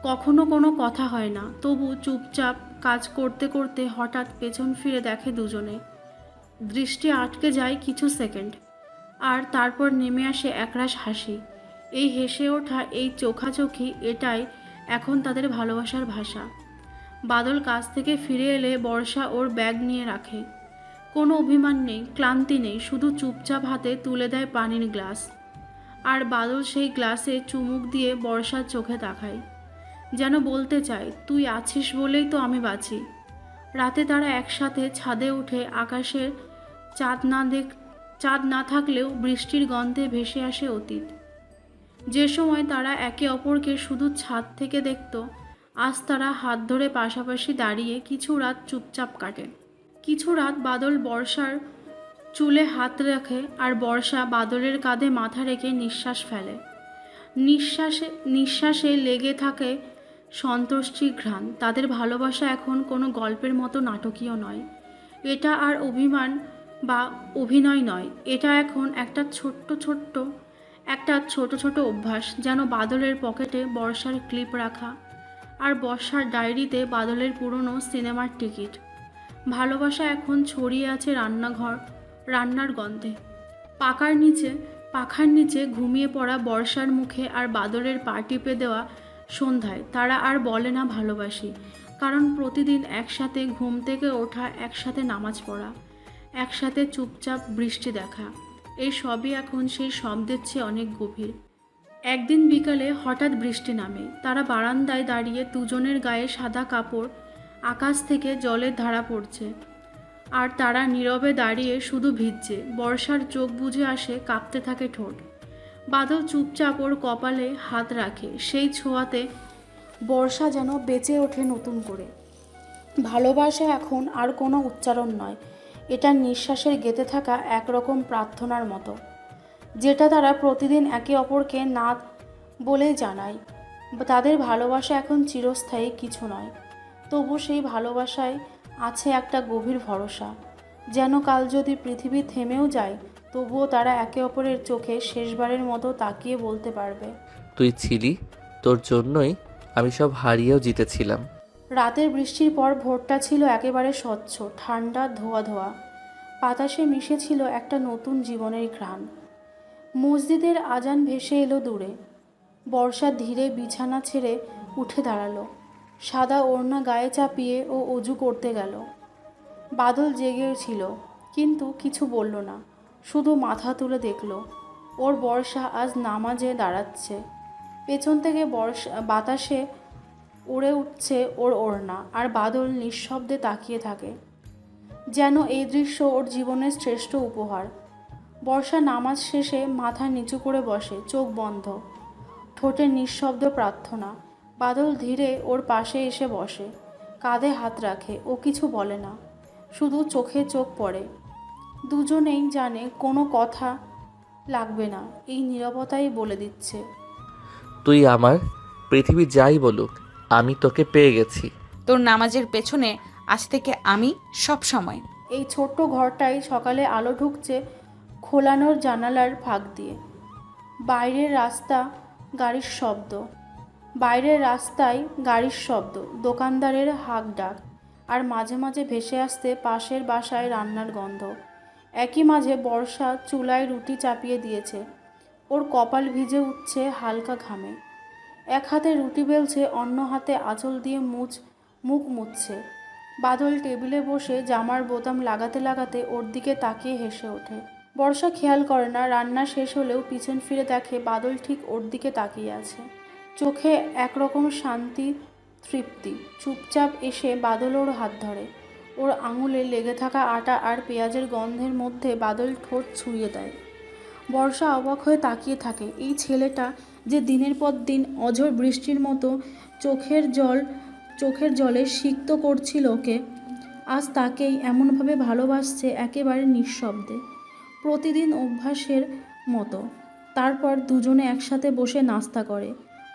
A: কখনো কোনো কথা হয় না, তবু চুপচাপ কাজ করতে করতে হঠাৎ পেছন ফিরে দেখে দুজনে। দৃষ্টি আটকে যায় কিছু সেকেন্ড, আর তারপর নেমে আসে একরাশ হাসি। এই হেসে ওঠা, এই চোখাচোখি, এটাই এখন তাদের ভালোবাসার ভাষা। বাদল কাজ থেকে ফিরে এলে বর্ষা ওর ব্যাগ নিয়ে রাখে। কোনো অভিমান নেই, ক্লান্তি নেই, শুধু চুপচাপ হাতে তুলে দেয় পানির গ্লাস। আর বাদল সেই গ্লাসে চুমুক দিয়ে বর্ষার চোখে তাকায়। যেন বলতে চায়, তুই আছিস বলেই তো আমি বাঁচি। রাতে তারা একসাথে ছাদে উঠে আকাশের চাঁদ না থাকলেও বৃষ্টির গন্ধে ভেসে আসে অতীত। যে সময় তারা একে অপরকে শুধু ছাদ থেকে দেখত, আজ তারা হাত ধরে পাশাপাশি দাঁড়িয়ে কিছু রাত চুপচাপ কাটে। কিছু রাত বাদল বর্ষার চুলে হাত রাখে আর বর্ষা বাদলের কাঁধে মাথা রেখে নিঃশ্বাস ফেলে। নিঃশ্বাসে লেগে থাকে সন্তুষ্টির ঘ্রাণ। তাদের ভালোবাসা এখন কোনো গল্পের মতো নাটকীয় নয়। এটা আর অভিমান বা অভিনয় নয়, এটা এখন একটা ছোট ছোট অভ্যাস, যেন বাদলের পকেটে বর্ষার ক্লিপ রাখা আর বর্ষার ডায়েরিতে বাদলের পুরনো সিনেমার টিকিট। ভালোবাসা এখন ছড়িয়ে আছে রান্নার গন্ধে, পাখার নিচে ঘুমিয়ে পড়া বর্ষার মুখে আর বাদলের পা টিপে দেওয়া সন্ধ্যায়। তারা আর বলে না ভালোবাসি, কারণ প্রতিদিন একসাথে ঘুম থেকে ওঠা, একসাথে নামাজ পড়া, একসাথে চুপচাপ বৃষ্টি দেখা, এই সবই এখন সেই শব্দের চেয়ে অনেক গভীর। একদিন বিকালে হঠাৎ বৃষ্টি নামে। তারা বারান্দায় দাঁড়িয়ে, দুজনের গায়ে সাদা কাপড়, আকাশ থেকে জলের ধারা পড়ছে আর তারা নীরবে দাঁড়িয়ে শুধু ভিজছে। বর্ষার চোখ বুজে আসে, কাঁপতে থাকে ঠোঁট। বাদল চুপচাপ ওর কপালে হাত রাখে, সেই ছোঁয়াতে বর্ষা যেন বেঁচে ওঠে নতুন করে। ভালোবাসা এখন আর কোনো উচ্চারণ নয়, এটা নিঃশ্বাসের গেঁথে থাকা একরকম প্রার্থনার মতো, যেটা তারা প্রতিদিন একে অপরকে না বলেই জানায়। তাদের ভালোবাসা এখন চিরস্থায়ী কিছু নয়, তবু সেই ভালোবাসায় আছে একটা গভীর ভরসা, যেন কাল যদি পৃথিবী থেমেও যায়, তবুও তারা একে অপরের চোখে শেষবারের মতো তাকিয়ে বলতে পারবে,
C: তুই ছিলি, তোর জন্যই আমি সব হারিয়েও জিতেছিলাম।
A: রাতের বৃষ্টির পর ভোরটা ছিল একেবারে স্বচ্ছ, ঠান্ডা, ধোয়া ধোয়া। বাতাসে মিশেছিল একটা নতুন জীবনের ঘ্রাণ। মসজিদের আজান ভেসে এলো দূরে। বর্ষা ধীরে বিছানা ছেড়ে উঠে দাঁড়ালো, সাদা ওড়না গায়ে চাপিয়ে ও অজু করতে গেল। বাদল জেগেছিল, কিন্তু কিছু বলল না, শুধু মাথা তুলে দেখল ওর বর্ষা আজ নামাজে দাঁড়াচ্ছে। পেছন থেকে বাতাসে উড়ে উঠছে ওর ওড়না, আর বাদল নিঃশব্দে তাকিয়ে থাকে, যেন এই দৃশ্য ওর জীবনের শ্রেষ্ঠ উপহার। বর্ষা নামাজ শেষে মাথা নিচু করে বসে, চোখ বন্ধ, ঠোঁটে নিঃশব্দ প্রার্থনা। বাদল ধীরে ওর পাশে এসে বসে, কাঁধে হাত রাখে। ও কিছু বলে না, শুধু চোখে চোখ পড়ে। দুজনেই জানে কোনো কথা লাগবে না, এই নীরবতাই বলে দিচ্ছে,
C: তুই আমার, পৃথিবী যাই বলুক, আমি তোকে পেয়ে গেছি।
B: তোর নামাজের পেছনে আজ থেকে আমি সব সময়।
A: এই ছোট্ট ঘরটাই সকালে আলো ঢুকছে খোলানোর জানালার ফাঁক দিয়ে। বাইরের রাস্তায় গাড়ির শব্দ, দোকানদারের হাঁক ডাক, আর মাঝে মাঝে ভেসে আসতে পাশের বাসায় রান্নার গন্ধ। একই মাঝে বর্ষা চুলায় রুটি চাপিয়ে দিয়েছে, ওর কপাল ভিজে উঠছে হালকা ঘামে। এক হাতে রুটি বেলছে, অন্য হাতে আঁচল দিয়ে মুখ মুছছে। বাদল টেবিলে বসে জামার বোতাম লাগাতে লাগাতে ওর দিকে তাকিয়ে হেসে ওঠে। বর্ষা খেয়াল করে না, রান্না শেষ হলেও পিছন ফিরে দেখে বাদল ঠিক ওর দিকে তাকিয়ে আছে, চোখে একরকম শান্তি, তৃপ্তি। চুপচাপ এসে বাদল ওর হাত ধরে, ওর আঙুলে লেগে থাকা আটা আর পেঁয়াজের গন্ধের মধ্যে বাদল ঠোঁট ছুঁয়ে দেয়। বর্ষা অবাক হয়ে তাকিয়ে থাকে, এই ছেলেটা যে দিনের পর দিন অঝোর বৃষ্টির মতো চোখের জলে সিক্ত করছিল ওকে, আজ তাকেই এমনভাবে ভালোবাসছে, একেবারে নিঃশব্দে, প্রতিদিন অভ্যাসের মতো। তারপর দুজনে একসাথে বসে নাস্তা করে।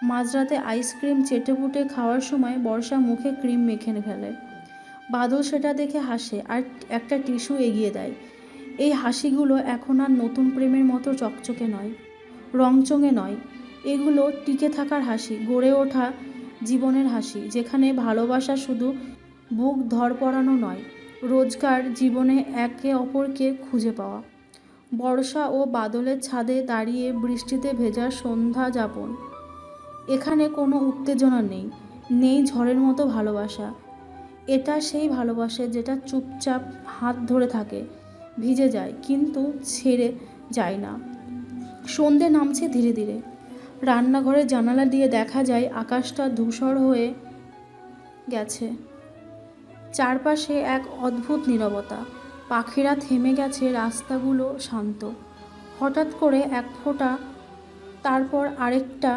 A: মাঝরাতে আইসক্রিম চেটেপুটে খাওয়ার সময় বর্ষা মুখে ক্রিম মেখে ফেলে। বাদল সেটা দেখে হাসে আর একটা টিস্যু এগিয়ে দেয়। এই হাসিগুলো এখন আর নতুন প্রেমের মতো চকচকে নয়, রংচঙে নয়, এগুলো টিকে থাকার হাসি, গড়ে ওঠা জীবনের হাসি, যেখানে ভালোবাসা শুধু বুক ধড়পড়ানো নয়, রোজকার জীবনে একে অপরকে খুঁজে পাওয়া। বর্ষা ও বাদলের ছাদে দাঁড়িয়ে বৃষ্টিতে ভেজা সন্ধ্যা যাপন। এখানে কোনো উত্তেজনা নেই ঝড়ের মতো ভালোবাসা। এটা সেই ভালোবাসা যেটা চুপচাপ হাত ধরে থাকে, ভিজে যায় কিন্তু ছেড়ে যায় না। সন্ধে নামছে ধীরে ধীরে। রান্নাঘরের জানালা দিয়ে দেখা যায় আকাশটা ধূসর হয়ে গেছে। চারপাশে এক অদ্ভুত নীরবতা। পাখিরা থেমে গেছে, রাস্তাগুলো শান্ত। হঠাৎ করে এক ফোঁটা, তারপর আরেকটা,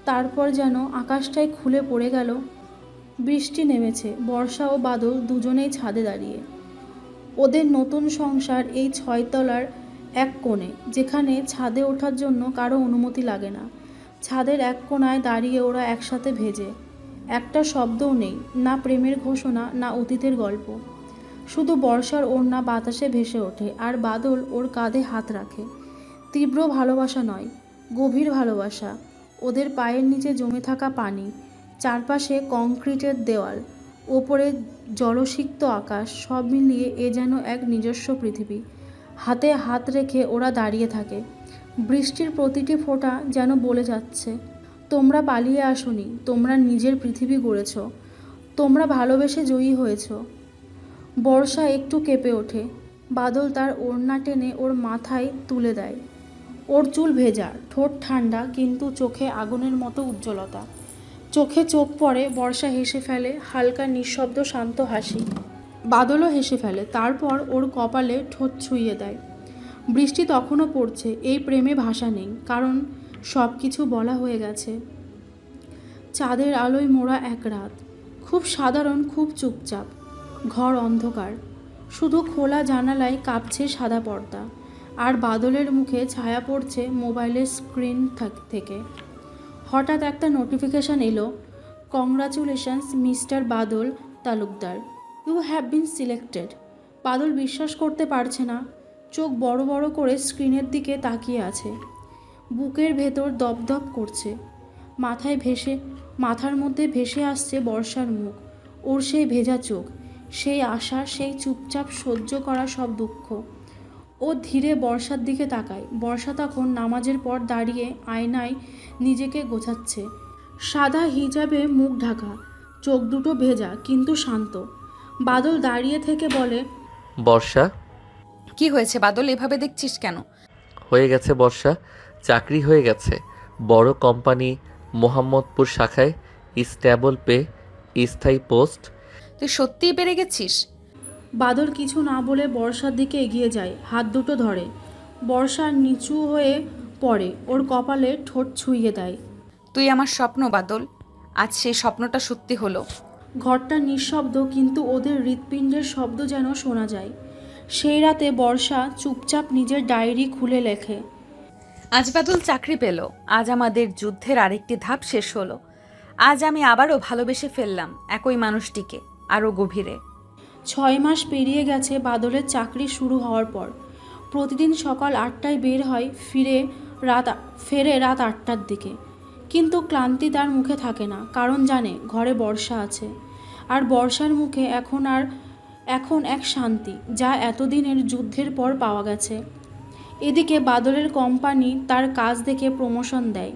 A: তারপর যেন আকাশটাই খুলে পড়ে গেল। বৃষ্টি নেমেছে। বর্ষা ও বাদল দুজনেই ছাদে দাঁড়িয়ে। ওদের নতুন সংসার এই 6 তলার এক কোণে, যেখানে ছাদে ওঠার জন্য কারো অনুমতি লাগে না। ছাদের এক কোণায় দাঁড়িয়ে ওরা একসাথে ভেজে। একটা শব্দও নেই, না প্রেমের ঘোষণা, না অতীতের গল্প। শুধু বর্ষার ওড়না বাতাসে ভেসে ওঠে, আর বাদল ওর কাঁধে হাত রাখে। তীব্র ভালোবাসা নয়, গভীর ভালোবাসা। ওদের পায়ের নিচে জমে থাকা পানি, চারপাশে কংক্রিটের দেওয়াল, ওপরে জলসিক্ত আকাশ, সব মিলিয়ে এ যেন এক নিজস্ব পৃথিবী। হাতে হাত রেখে ওরা দাঁড়িয়ে থাকে। বৃষ্টির প্রতিটি ফোঁটা যেন বলে যাচ্ছে, তোমরা পালিয়ে আসোনি, তোমরা নিজের পৃথিবী গড়েছ, তোমরা ভালোবেসে জয়ী হয়েছ। বর্ষা একটু কেঁপে ওঠে। বাদল তার ওড়না টেনে ওর মাথায় তুলে দেয়। ওর চুল ভেজা, ঠোঁট ঠান্ডা, কিন্তু চোখে আগুনের মতো উজ্জ্বলতা। চোখে চোখ পড়ে। বর্ষা হেসে ফেলে, হালকা নিঃশব্দ শান্ত হাসি। বাদলও হেসে ফেলে, তারপর ওর কপালে ঠোঁট ছুঁয়ে দেয়। বৃষ্টি তখনও পড়ছে। এই প্রেমে ভাষা নেই, কারণ সব কিছু বলা হয়ে গেছে। চাঁদের আলোয় মোড়া এক রাত, খুব সাধারণ, খুব চুপচাপ। ঘর অন্ধকার, শুধু খোলা জানালায় কাঁপছে সাদা পর্দা, আর বাদলের মুখে ছায়া পড়ছে মোবাইলের স্ক্রিন থেকে। হঠাৎ একটা নোটিফিকেশান এলো, congratulations mister Badal Talukdar, you have been selected. Badal বিশ্বাস করতে পারছে না। চোখ বড় বড় করে স্ক্রিনের দিকে তাকিয়ে আছে। বুকের ভেতর দপদপ করছে। মাথার মধ্যে ভেসে আসছে বর্ষার মুখ, ওর সেই ভেজা চোখ, সেই আশা, সেই চুপচাপ সহ্য করা সব দুঃখ। ও ধীরে বর্ষার দিকে তাকায়। বর্ষা তখন নামাজের পর দাঁড়িয়ে আয়নায় নিজেকে গোছাচ্ছে। সাদা হিজাবে মুখ ঢাকা, চোখ দুটো ভেজা কিন্তু শান্ত। বাদল দাঁড়িয়ে থেকে বলে,
C: বর্ষা,
B: কি হয়েছে বাদল, এভাবে দেখছিস কেন?
C: হয়ে গেছে বর্ষা, চাকরি হয়ে গেছে। বড় কোম্পানি, মোহাম্মদপুর শাখায়, স্ট্যাবল পে, স্থায়ী পোস্ট।
B: তুই সত্যিই পেরে গেছিস?
A: বাদল কিছু না বলে বর্ষার দিকে এগিয়ে যায়, হাত দুটো ধরে। বর্ষা নিচু হয়ে পড়ে, ওর কপালে ঠোঁট ছুঁয়ে দেয়।
B: তুই আমার স্বপ্ন বাদল, আজ সেই স্বপ্নটা সত্যি হলো।
A: ঘরটা নিঃশব্দ, কিন্তু ওদের হৃৎপিণ্ডের শব্দ যেন শোনা যায়। সেই রাতে বর্ষা চুপচাপ নিজের ডায়েরি খুলে লেখে,
B: আজ বাদল চাকরি পেল, আজ আমাদের যুদ্ধের আরেকটি ধাপ শেষ হলো। আজ আমি আবারও ভালোবেসে ফেললাম একই মানুষটিকে, আরও গভীরে।
A: 6 মাস পেরিয়ে গেছে বাদলের চাকরি শুরু হওয়ার পর। প্রতিদিন সকাল 8টায় বের হয়, ফেরে রাত 8টার দিকে। কিন্তু ক্লান্তি তার মুখে থাকে না, কারণ জানে ঘরে বর্ষা আছে। আর বর্ষার মুখে এখন এক শান্তি, যা এতদিনের যুদ্ধের পর পাওয়া গেছে। এদিকে বাদলের কোম্পানি তার কাজ দেখে প্রমোশন দেয়,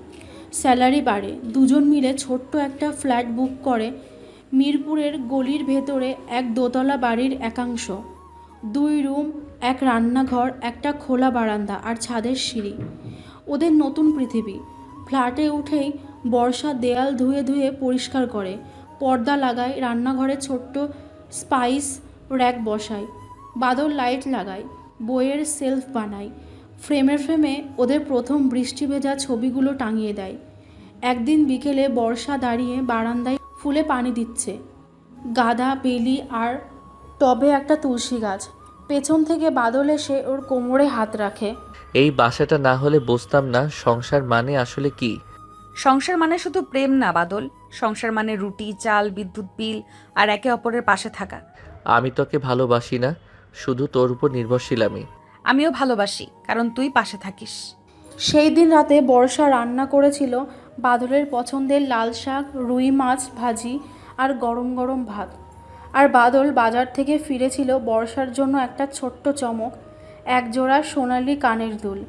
A: স্যালারি বাড়ে। দুজন মিলে ছোট্ট একটা ফ্ল্যাট বুক করে মিরপুরের গলির ভেতরে, এক দোতলা বাড়ির একাংশ। 2 রুম, এক রান্নাঘর, একটা খোলা বারান্দা আর ছাদের সিঁড়ি। ওদের নতুন পৃথিবী। ফ্ল্যাটে উঠেই বর্ষা দেয়াল ধুয়ে ধুয়ে পরিষ্কার করে, পর্দা লাগায়, রান্নাঘরে ছোট্ট স্পাইস র্যাক বসায়। বাদল লাইট লাগায়, বইয়ের সেলফ বানায়, ফ্রেমে ওদের প্রথম বৃষ্টি ভেজা ছবিগুলো টাঙিয়ে দেয়। একদিন বিকেলে বর্ষা দাঁড়িয়ে বারান্দায় ফুলে পানি দিচ্ছে, গাঁদা, বেলি আর টবে একটা তুলসী গাছ। পেছন থেকে বাদল এসে ওর কোমরে হাত রাখে।
C: এই বাসাটা না হলে বুঝতাম না সংসার মানে আসলে কি।
B: সংসার মানে শুধু প্রেম না বাদল, সংসার মানে রুটি, চাল, বিদ্যুৎ বিল আর একে অপরের পাশে থাকা।
C: আমি তোকে ভালোবাসি না, শুধু তোর উপর নির্ভরশীল আমি।
B: আমিও ভালোবাসি, কারণ তুই পাশে থাকিস।
A: সেই দিন রাতে বর্ষা রান্না করেছিল বাদলের পছন্দের লাল শাক, রুই মাছ ভাজি আর গরম গরম ভাত। আর বাদল বাজার থেকে ফিরেছিল বর্ষার জন্য একটা ছোট্ট চমক, একজোড়া সোনালি কানের দুল।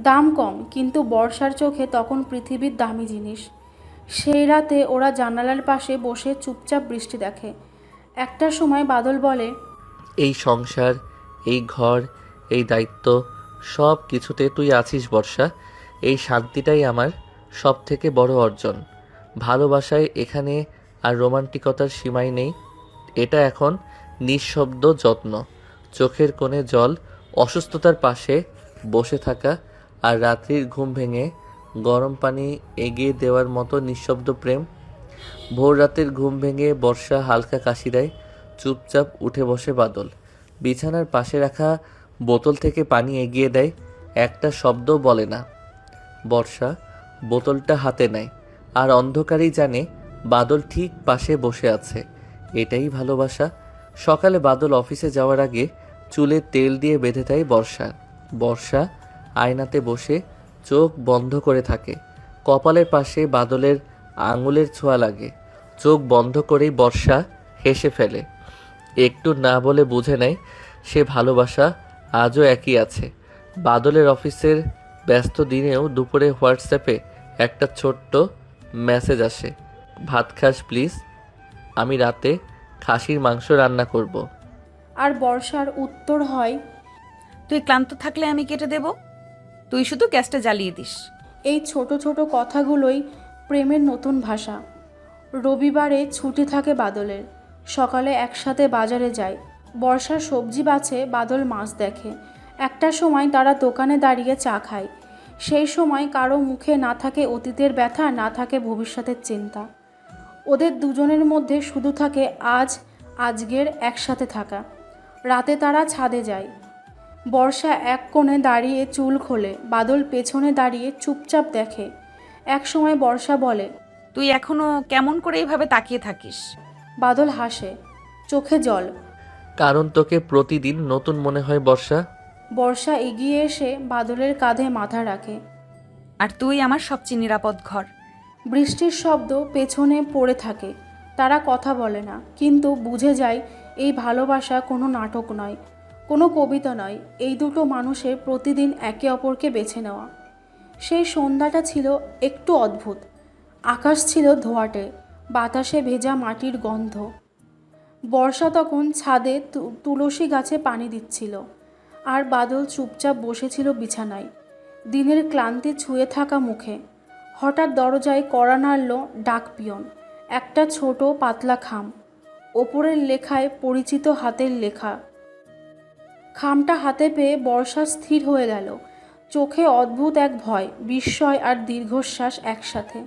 A: দাম কম, কিন্তু বর্ষার চোখে তখন পৃথিবীর দামি জিনিস। সেই রাতে ওরা জানালার পাশে বসে চুপচাপ বৃষ্টি দেখে। একটা সময় বাদল বলে,
C: এই সংসার, এই ঘর, এই দায়িত্ব, সব কিছুতে তুই আছিস বর্ষা। এই শান্তিটাই আমার সব থেকে বড় অর্জন। ভালোবাসায় এখানে আর রোমান্টিকতার সীমাই নেই। এটা এখন নিঃশব্দ যত্ন, চোখের কোণে জল, অসুস্থতার পাশে বসে থাকা, আর রাত্রির ঘুম ভেঙে গরম পানি এগিয়ে দেওয়ার মতো নিঃশব্দ প্রেম। ভোর রাতের ঘুম ভেঙে বর্ষা হালকা কাশি দেয়, চুপচাপ উঠে বসে বাদল। বিছানার পাশে রাখা বোতল থেকে পানি এগিয়ে দেয়, একটা শব্দও বলে না। বর্ষা বোতলটা হাতে নেয়, আর অন্ধকারেই জানে বাদল ঠিক পাশে বসে আছে। এটাই ভালোবাসা। সকালে বাদল অফিসে যাওয়ার আগে চুলে তেল দিয়ে বেঁধে দেয় বর্ষার। বর্ষা আয়নাতে বসে চোখ বন্ধ করে থাকে। কপালের পাশে বাদলের আঙুলের ছোঁয়া লাগে। চোখ বন্ধ করেই বর্ষা হেসে ফেলে। একটু না বলে বুঝে নেয় সে ভালোবাসা আজও একই আছে। বাদলের অফিসের ব্যস্ত দিনেও দুপুরে হোয়াটসঅ্যাপে একটা ছোট্ট মেসেজ আসে, ভাত খাস প্লিজ, আমি রাতে খাসির মাংস রান্না করব।
A: আর বর্ষার উত্তর হয়,
B: তুই ক্লান্ত থাকলে আমি কেটে দেব, তুই শুধু গ্যাসটা জ্বালিয়ে দিস।
A: এই ছোট ছোট কথাগুলোই প্রেমের নতুন ভাষা। রবিবারে ছুটি থাকে বাদলের। সকালে একসাথে বাজারে যায়। বর্ষা সবজি বাছে, বাদল মাছ দেখে। একটা সময় তারা দোকানে দাঁড়িয়ে চা খায়। সেই সময় কারো মুখে না থাকে অতীতের ব্যথা, না থাকে ভবিষ্যতের চিন্তা। ওদের দুজনের মধ্যে শুধু থাকে আজকের একসাথে থাকা। রাতে তারা ছাদে যায়। বর্ষা এক কোণে দাঁড়িয়ে চুল খোলে, বাদল পেছনে দাঁড়িয়ে চুপচাপ দেখে। এক সময় বর্ষা বলে,
B: তুই এখনো কেমন করে এইভাবে তাকিয়ে থাকিস?
A: বাদল হাসে, চোখে জল।
C: কারণ তোকে প্রতিদিন নতুন মনে হয় বর্ষা।
A: বর্ষা এগিয়ে এসে বাদলের কাঁধে মাথা রাখে।
B: আর তুই আমার সবচেয়ে নিরাপদ ঘর।
A: বৃষ্টির শব্দ পেছনে পড়ে থাকে। তারা কথা বলে না, কিন্তু বুঝে যায় এই ভালোবাসা কোনো নাটক নয়, কোনো কবিতা নয়। এই দুটো মানুষের প্রতিদিন একে অপরকে বেছে নেওয়া। সেই সন্ধ্যাটা ছিল একটু অদ্ভুত। আকাশ ছিল ধোঁয়াটে, বাতাসে ভেজা মাটির গন্ধ। বর্ষা তখন ছাদে তুলসী গাছে পানি দিচ্ছিল, আর বাদল চুপচাপ বসেছিল বিছানায়, দিনের ক্লান্তি ছুঁয়ে থাকা মুখে। হঠাৎ দরজায় কড়া নাড়ল, ডাক পিয়ন। একটা ছোট পাতলা খাম, ওপরের লেখায় পরিচিত হাতের লেখা। খামটা হাতে পেয়ে বর্ষা স্থির হয়ে গেল, চোখে অদ্ভুত এক ভয়, বিস্ময় আর দীর্ঘশ্বাস একসাথে।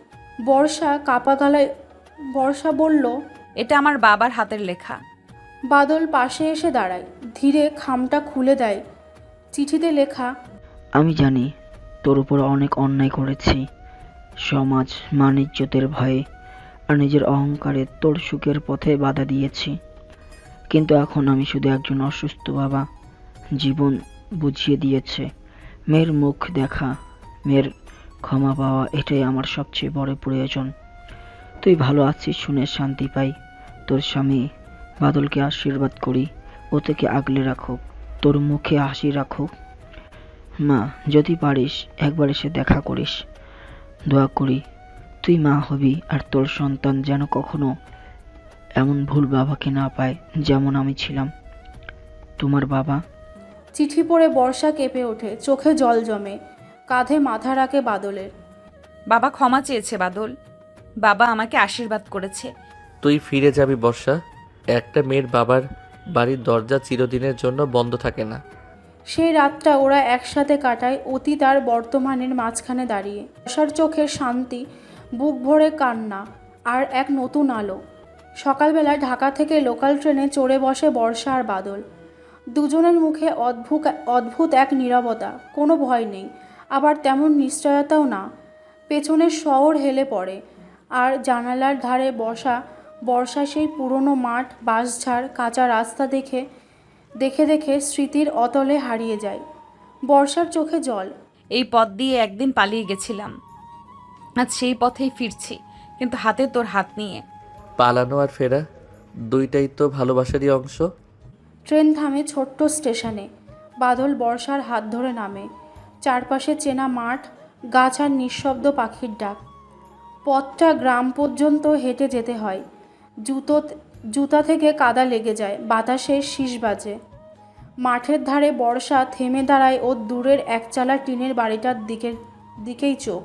A: বর্ষা কাপা গলায় বর্ষা বলল,
B: এটা আমার বাবার হাতের লেখা।
A: বাদল পাশে এসে দাঁড়ায়, ধীরে খামটা খুলে দেয়। চিঠিতে লেখা,
E: আমি জানি তোর উপর অনেক অন্যায় করেছি, সমাজ মান ইজ্জতের ভয়ে আর নিজের অহংকারে তোর সুখের পথে বাধা দিয়েছি। কিন্তু এখন আমি শুধু একজন অসুস্থ বাবা। জীবন বুঝিয়ে দিয়েছে মেয়ের মুখ দেখা, মেয়ের ক্ষমা পাওয়া, এটাই আমার সবচেয়ে বড় প্রয়োজন। তুই ভালো আছিস শুনে শান্তি পাই। তোর স্বামী বাদলকে আশীর্বাদ করি, ও থেকে আগলে রাখো, তোর মুখে হাসি রাখো। মা, যদি পারিস একবার এসে দেখা করিস। দোয়া করি তুই মা হবি, আর তোর সন্তান যেন কখনো এমন ভুল বাবাকে না পায় যেমন আমি ছিলাম। তোমার বাবা।
A: চিঠি পড়ে বর্ষা কেঁপে ওঠে, চোখে জল জমে, কাঁধে মাথা রাখে বাদলের।
B: বাবা ক্ষমা চেয়েছে বাদল, বাবা আমাকে আশীর্বাদ করেছে।
C: তুই ফিরে যাবি বর্ষা। একটা মেয়ের বাবার বাড়ির দরজা চিরদিনের জন্য বন্ধ থাকে না।
A: সেই রাতটা ওরা একসাথে কাটায়, অতীত আর বর্তমানের মাঝখানে দাঁড়িয়ে। বর্ষার চোখে শান্তি, বুক ভরে কান্না, আর এক নতুন আলো। সকালবেলা ঢাকা থেকে লোকাল ট্রেনে চড়ে বসে বর্ষা আর বাদল। দুজনের মুখে অদ্ভুত এক নীরবতা, কোনো ভয় নেই, আবার তেমন নিশ্চয়তাও না। পেছনের শহর হেলে পড়ে, আর জানালার ধারে বর্ষা সেই পুরনো মাঠ, বাঁশঝাড়, কাঁচা রাস্তা দেখে দেখে স্মৃতির অতলে হারিয়ে যায়। বর্ষার চোখে জল।
B: এই পথ দিয়ে একদিন পালিয়ে গেছিলাম, আজ সেই পথেই ফিরছি, কিন্তু হাতে তোর হাত নিয়ে।
C: পালানো আর ফেরা দুইটাই তো ভালোবাসারই অংশ।
A: ট্রেন থামে ছোট্ট স্টেশনে। বাদল বর্ষার হাত ধরে নামে। চারপাশে চেনা মাঠ, গাছ আর নিঃশব্দ পাখির ডাক। পথটা গ্রাম পর্যন্ত হেঁটে যেতে হয়। জুতা থেকে কাদা লেগে যায়, বাতাসে শীষ বাজে। মাঠের ধারে বর্ষা থেমে দাঁড়ায়, ও দূরের একচালা টিনের বাড়িটার দিকেই চোখ।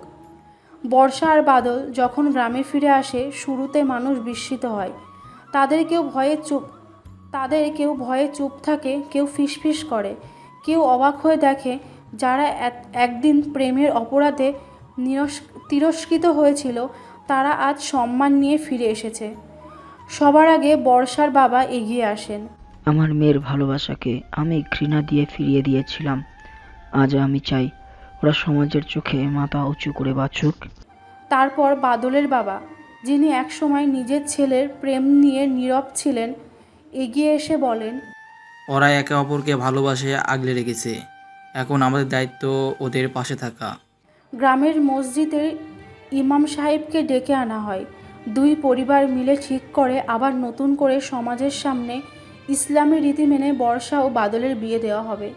A: বর্ষা আর বাদল যখন গ্রামে ফিরে আসে শুরুতে মানুষ বিস্মিত হয়। তাদের কেউ ভয়ে চুপ থাকে, কেউ ফিসফিস করে, কেউ অবাক হয়ে দেখে যারা একদিন প্রেমের অপরাধে তিরস্কৃত হয়েছিল তারা আজ সম্মান নিয়ে ফিরে এসেছে। সবার আগে বর্ষার বাবা এগিয়ে আসেন।
E: আমার মেয়ের ভালোবাসাকে আমি ঘৃণা দিয়ে ফিরিয়ে দিয়েছিলাম। আজ আমি চাই ওরা সমাজের চোখে মাথা উঁচু করে বাঁচুক।
A: তারপর বাদলের বাবা, যিনি একসময় নিজের ছেলের প্রেম নিয়ে নীরব ছিলেন, এগিয়ে এসে বলেন,
G: ওরা একে অপরকে ভালোবাসে আগলে রেখেছে, এখন আমাদের দায়িত্ব ওদের পাশে থাকা।
A: গ্রামের মসজিদের ইমাম সাহেবকে ডেকে আনা হয়। দুই পরিবার মিলে ঠিক করে আবার নতুন করে সমাজের সামনে ইসলামী রীতি মেনে বর্ষা ও বাদলের বিয়ে দেওয়া হবে।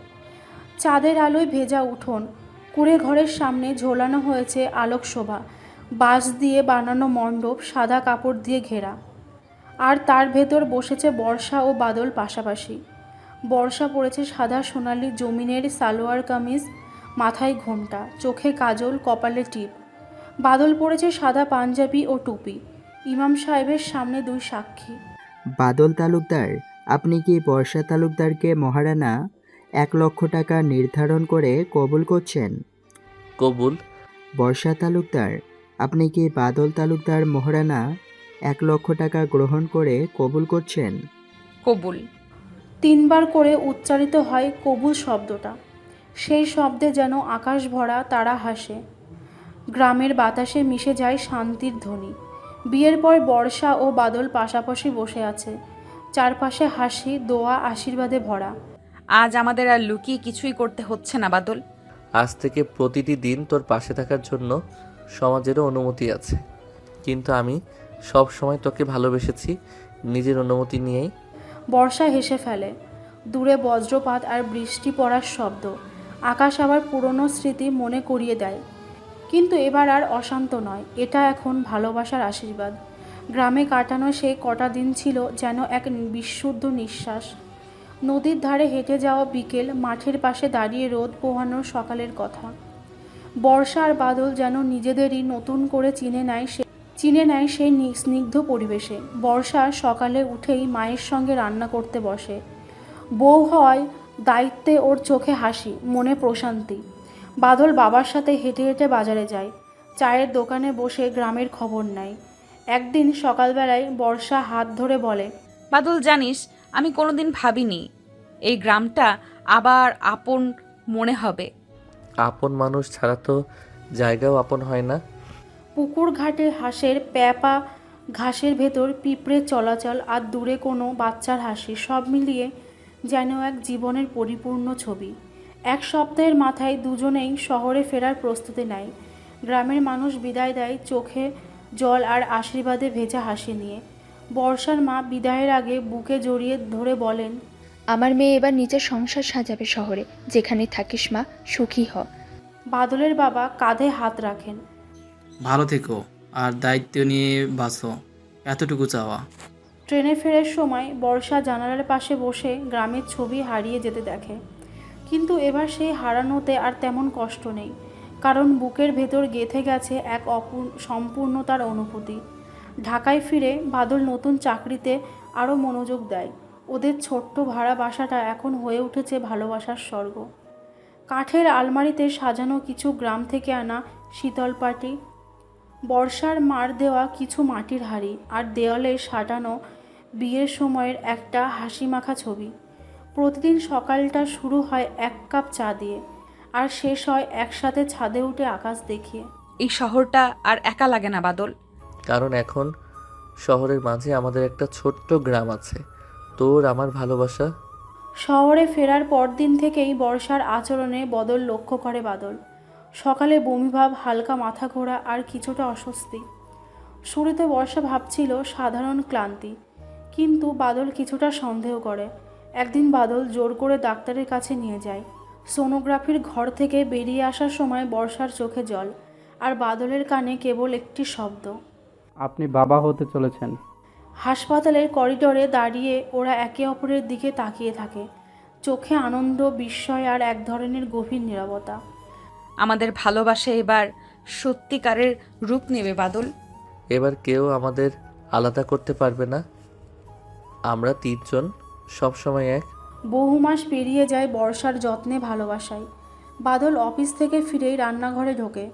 A: চাঁদের আলোয় ভেজা উঠোন, কুঁড়ে ঘরের সামনে ঝোলানো হয়েছে আলোকশোভা, বাঁশ দিয়ে বানানো মণ্ডপ সাদা কাপড় দিয়ে ঘেরা, আর তার ভেতর বসেছে বর্ষা ও বাদল পাশাপাশি। বর্ষা পরেছে সাদা সোনালি জমিনের সালোয়ার কামিজ, মাথায় ঘোমটা, চোখে কাজল, কপালে টিপ। বাদল পরেছে সাদা পাঞ্জাবি ও টুপি। ইমাম সাহেবের সামনে দুই সাক্ষী।
H: বাদল তালুকদার, আপনি কি বর্ষা তালুকদারকে মহারানা 1,00,000 টাকা নির্ধারণ করে কবুল করছেন?
C: কবুল।
H: বর্ষা তালুকদার, আপনি কি বাদল তালুকদার মহারানা 1,00,000 টাকা গ্রহণ করে কবুল করছেন?
B: কবুল।
A: 3 বার করে উচ্চারিত হয় কবুল শব্দটা। সেই শব্দে যেন আকাশ ভরা তারা হাসে, গ্রামের বাতাসে মিশে যায় শান্তির ধ্বনি। বিয়ের পর বর্ষা ও বাদল পাশাপাশি বসে আছে, চারপাশে হাসি, দোয়া, আশীর্বাদে ভরা।
B: আজ আমাদের আর লুকিয়ে কিছুই করতে হচ্ছে না বাদল।
C: আজ থেকে প্রতিটি দিন তোর পাশে থাকার জন্য সমাজেরও অনুমতি আছে, কিন্তু আমি সব সময় তোকে ভালোবেসেছি নিজের অনুমতি নিয়েই।
A: বর্ষা হেসে ফেলে। দূরে বজ্রপাত আর বৃষ্টি পড়ার শব্দ আকাশ আবার পুরনো স্মৃতি মনে করিয়ে দেয়। কিন্তু এবার আর অশান্ত নয়, এটা এখন ভালোবাসার আশীর্বাদ। গ্রামে কাটানো সেই কটা দিন ছিল যেন এক বিশুদ্ধ নিঃশ্বাস। নদীর ধারে হেঁটে যাওয়া বিকেল, মাঠের পাশে দাঁড়িয়ে রোদ পোহানোর সকালের কথা। বর্ষা আর বাদল যেন নিজেদেরই নতুন করে চিনে নেয় সেই স্নিগ্ধ পরিবেশে। বর্ষা সকালে উঠেই মায়ের সঙ্গে রান্না করতে বসে। বউ হওয়ায় দায়িত্বে ওর চোখে হাসি, মনে প্রশান্তি। বাদল বাবার সাথে হেঁটে হেঁটে বাজারে যায়, চায়ের দোকানে বসে গ্রামের খবর নেয়। একদিন সকালবেলায় বর্ষা হাত ধরে বলে,
B: বাদল জানিস, আমি কোনোদিন ভাবিনি এই গ্রামটা আবার আপন মনে হবে।
C: আপন মানুষ ছাড়া তো জায়গাও আপন হয় না।
A: পুকুর ঘাটে হাঁসের প্যাপা, ঘাসের ভেতর পিঁপড়ের চলাচল, আর দূরে কোনো বাচ্চার হাসি, সব মিলিয়ে যেন এক জীবনের পরিপূর্ণ ছবি। 1 সপ্তাহের মাথায় দুজনেই শহরে ফেরার প্রস্তুতি নেয়। গ্রামের মানুষ বিদায় দেয় চোখে জল আর আশীর্বাদে ভেজা হাসি নিয়ে। বর্ষার মা বিদায়ের আগে বুকে জড়িয়ে ধরে বলেন,
F: আমার মেয়ে এবার নিজের সংসার সাজাবে শহরে, যেখানে থাকিস মা, সুখী হ।
A: বাদলের বাবা কাঁধে হাত রাখেন।
G: ভালো থেকো আর দায়িত্ব নিয়ে বাঁচো, এতটুকু চাওয়া।
A: ট্রেনে ফেরার সময় বর্ষা জানালার পাশে বসে গ্রামের ছবি হারিয়ে যেতে দেখে। কিন্তু এবার সেই হারানোতে আর তেমন কষ্ট নেই, কারণ বুকের ভেতর গেঁথে গেছে এক সম্পূর্ণতার অনুভূতি। ঢাকায় ফিরে বাদল নতুন চাকরিতে আরও মনোযোগ দেয়। ওদের ছোট্ট ভাড়া বাসাটা এখন হয়ে উঠেছে ভালোবাসার স্বর্গ। কাঠের আলমারিতে সাজানো কিছু গ্রাম থেকে আনা শীতল পাটি, বর্ষার মার দেওয়া কিছু মাটির হাঁড়ি, আর দেওয়ালে সাজানো বিয়ের সময়ের একটা হাসিমাখা ছবি। প্রতিদিন সকালটা শুরু হয় 1 কাপ চা দিয়ে, আর শেষ হয় একসাথে ছাদে উঠে আকাশ দেখিয়ে।
B: এই শহরটা আর একা লাগে না বাদল।
C: কারণ এখন শহরের মাঝে আমাদের একটা ছোট্ট গ্রাম আছে, তোর আমার ভালোবাসা।
A: শহরে ফেরার পরদিন থেকেই বর্ষার আচরণে বদল লক্ষ্য করে বাদল। সকালে বমিভাব, হালকা মাথা ঘোরা আর কিছুটা অস্বস্তি। শুরুতে বর্ষা ভাবছিল সাধারণ ক্লান্তি, কিন্তু বাদল কিছুটা সন্দেহ করে। একদিন বাদল জোর করে ডাক্তারের কাছে নিয়ে যায়। সোনোগ্রাফির ঘর থেকে বেরিয়ে আসার সময় বর্ষার চোখে জল, আর বাদলের কানে কেবল একটি শব্দ,
D: আপনি বাবা হতে চলেছেন।
A: হাসপাতালের করিডোরে দাঁড়িয়ে ওরা একে অপরের দিকে তাকিয়ে থাকে, চোখে আনন্দ, বিস্ময় আর এক ধরনের গভীর নীরবতা।
B: আমাদের ভালোবাসা এবার সত্যিকারের রূপ নেবে বাদল।
C: এবার কেউ আমাদের আলাদা করতে পারবে না। আমরা তিনজন সবসময় এক।
A: বহু মাস পেরিয়ে যায় বর্ষার যত্নে ভালোবাসায়। বাদল অফিস থেকে ফিরেই রান্নাঘরে ঢোকে,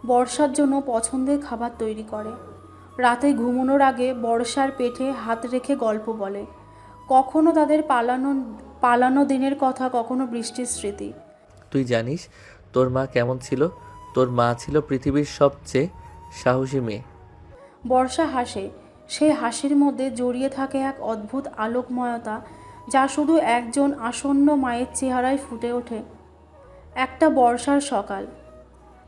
A: বর্ষার জন্য পছন্দের খাবার তৈরি করে। রাতে ঘুমানোর আগে বর্ষার পেটে হাত রেখে গল্প বলে, কখনো তাদের পালানো দিনের কথা, কখনো বৃষ্টির স্মৃতি।
C: তুই জানিস তোর মা কেমন ছিল? তোর মা ছিল পৃথিবীর সবচেয়ে সাহসী মেয়ে।
A: বর্ষা হাসে, সেই হাসির মধ্যে জড়িয়ে থাকে এক অদ্ভুত আলোকময়তা, যা শুধু একজন আসন্ন মায়ের চেহারায় ফুটে ওঠে। একটা বর্ষার সকাল,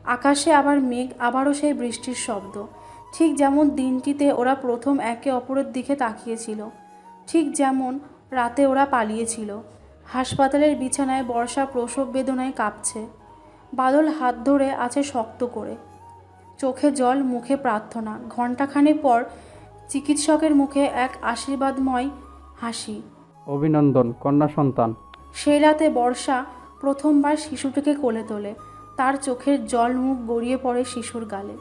A: আকাশে আবার মেঘ, আবারও সেই বৃষ্টির শব্দ। ঠিক যেমন দিনটিতে ওরা প্রথম একে অপরের দিকে তাকিয়েছিল, ঠিক যেমন রাতে ওরা পালিয়েছিল। হাসপাতালের বিছানায় বর্ষা প্রসব বেদনায় কাঁপছে। বাদল হাত ধরে আছে শক্ত করে, চোখে জল, মুখে প্রার্থনা। ঘণ্টাখানেক পর চিকিৎসকের মুখে এক আশীর্বাদময় হাসি।
D: অভিনন্দন, কন্যা সন্তান।
A: সেই রাতে বর্ষা প্রথমবার শিশুটিকে কোলে তোলে। তার চোখের জল মুখ গড়িয়ে পড়ে শিশুর গালে।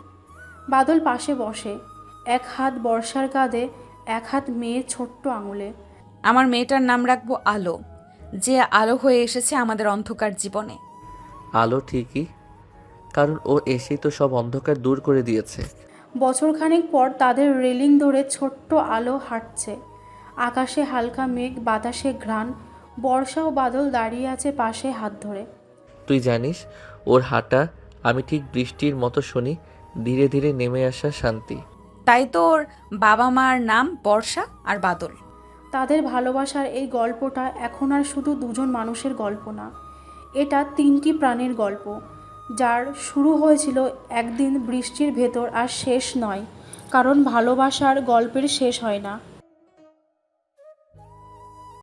A: বাদল পাশে বসে, এক হাত বর্ষার কাঁধে, এক হাত মেয়ের ছোট্ট আঙুলে।
B: আমার মেয়েটার নাম রাখবো আলো, যে আলো হয়ে এসেছে আমাদের অন্ধকার জীবনে।
C: আলো ঠিকই, কারণ ও এসেই তো সব অন্ধকার দূর করে দিয়েছে।
A: বছরখানেক পর তাদের রেলিং ধরে ছোট্ট আলো হাঁটছে। আকাশে হালকা মেঘ, বাতাসে ঘ্রাণ। বর্ষা ও বাদল দাঁড়িয়ে আছে পাশে হাত ধরে।
C: তুই জানিস ওর হাঁটা আমি ঠিক বৃষ্টির মতো শুনি, ধীরে ধীরে নেমে আসা শান্তি।
B: তাই তো ওর বাবা মার নাম বর্ষা আর বাদল।
A: তাদের ভালোবাসার এই গল্পটা এখন আর শুধু দুজন মানুষের গল্প না, এটা তিনটি প্রাণের গল্প, যার শুরু হয়েছিল একদিন বৃষ্টির ভেতর, আর শেষ নয়, কারণ ভালোবাসার গল্পের শেষ হয় না।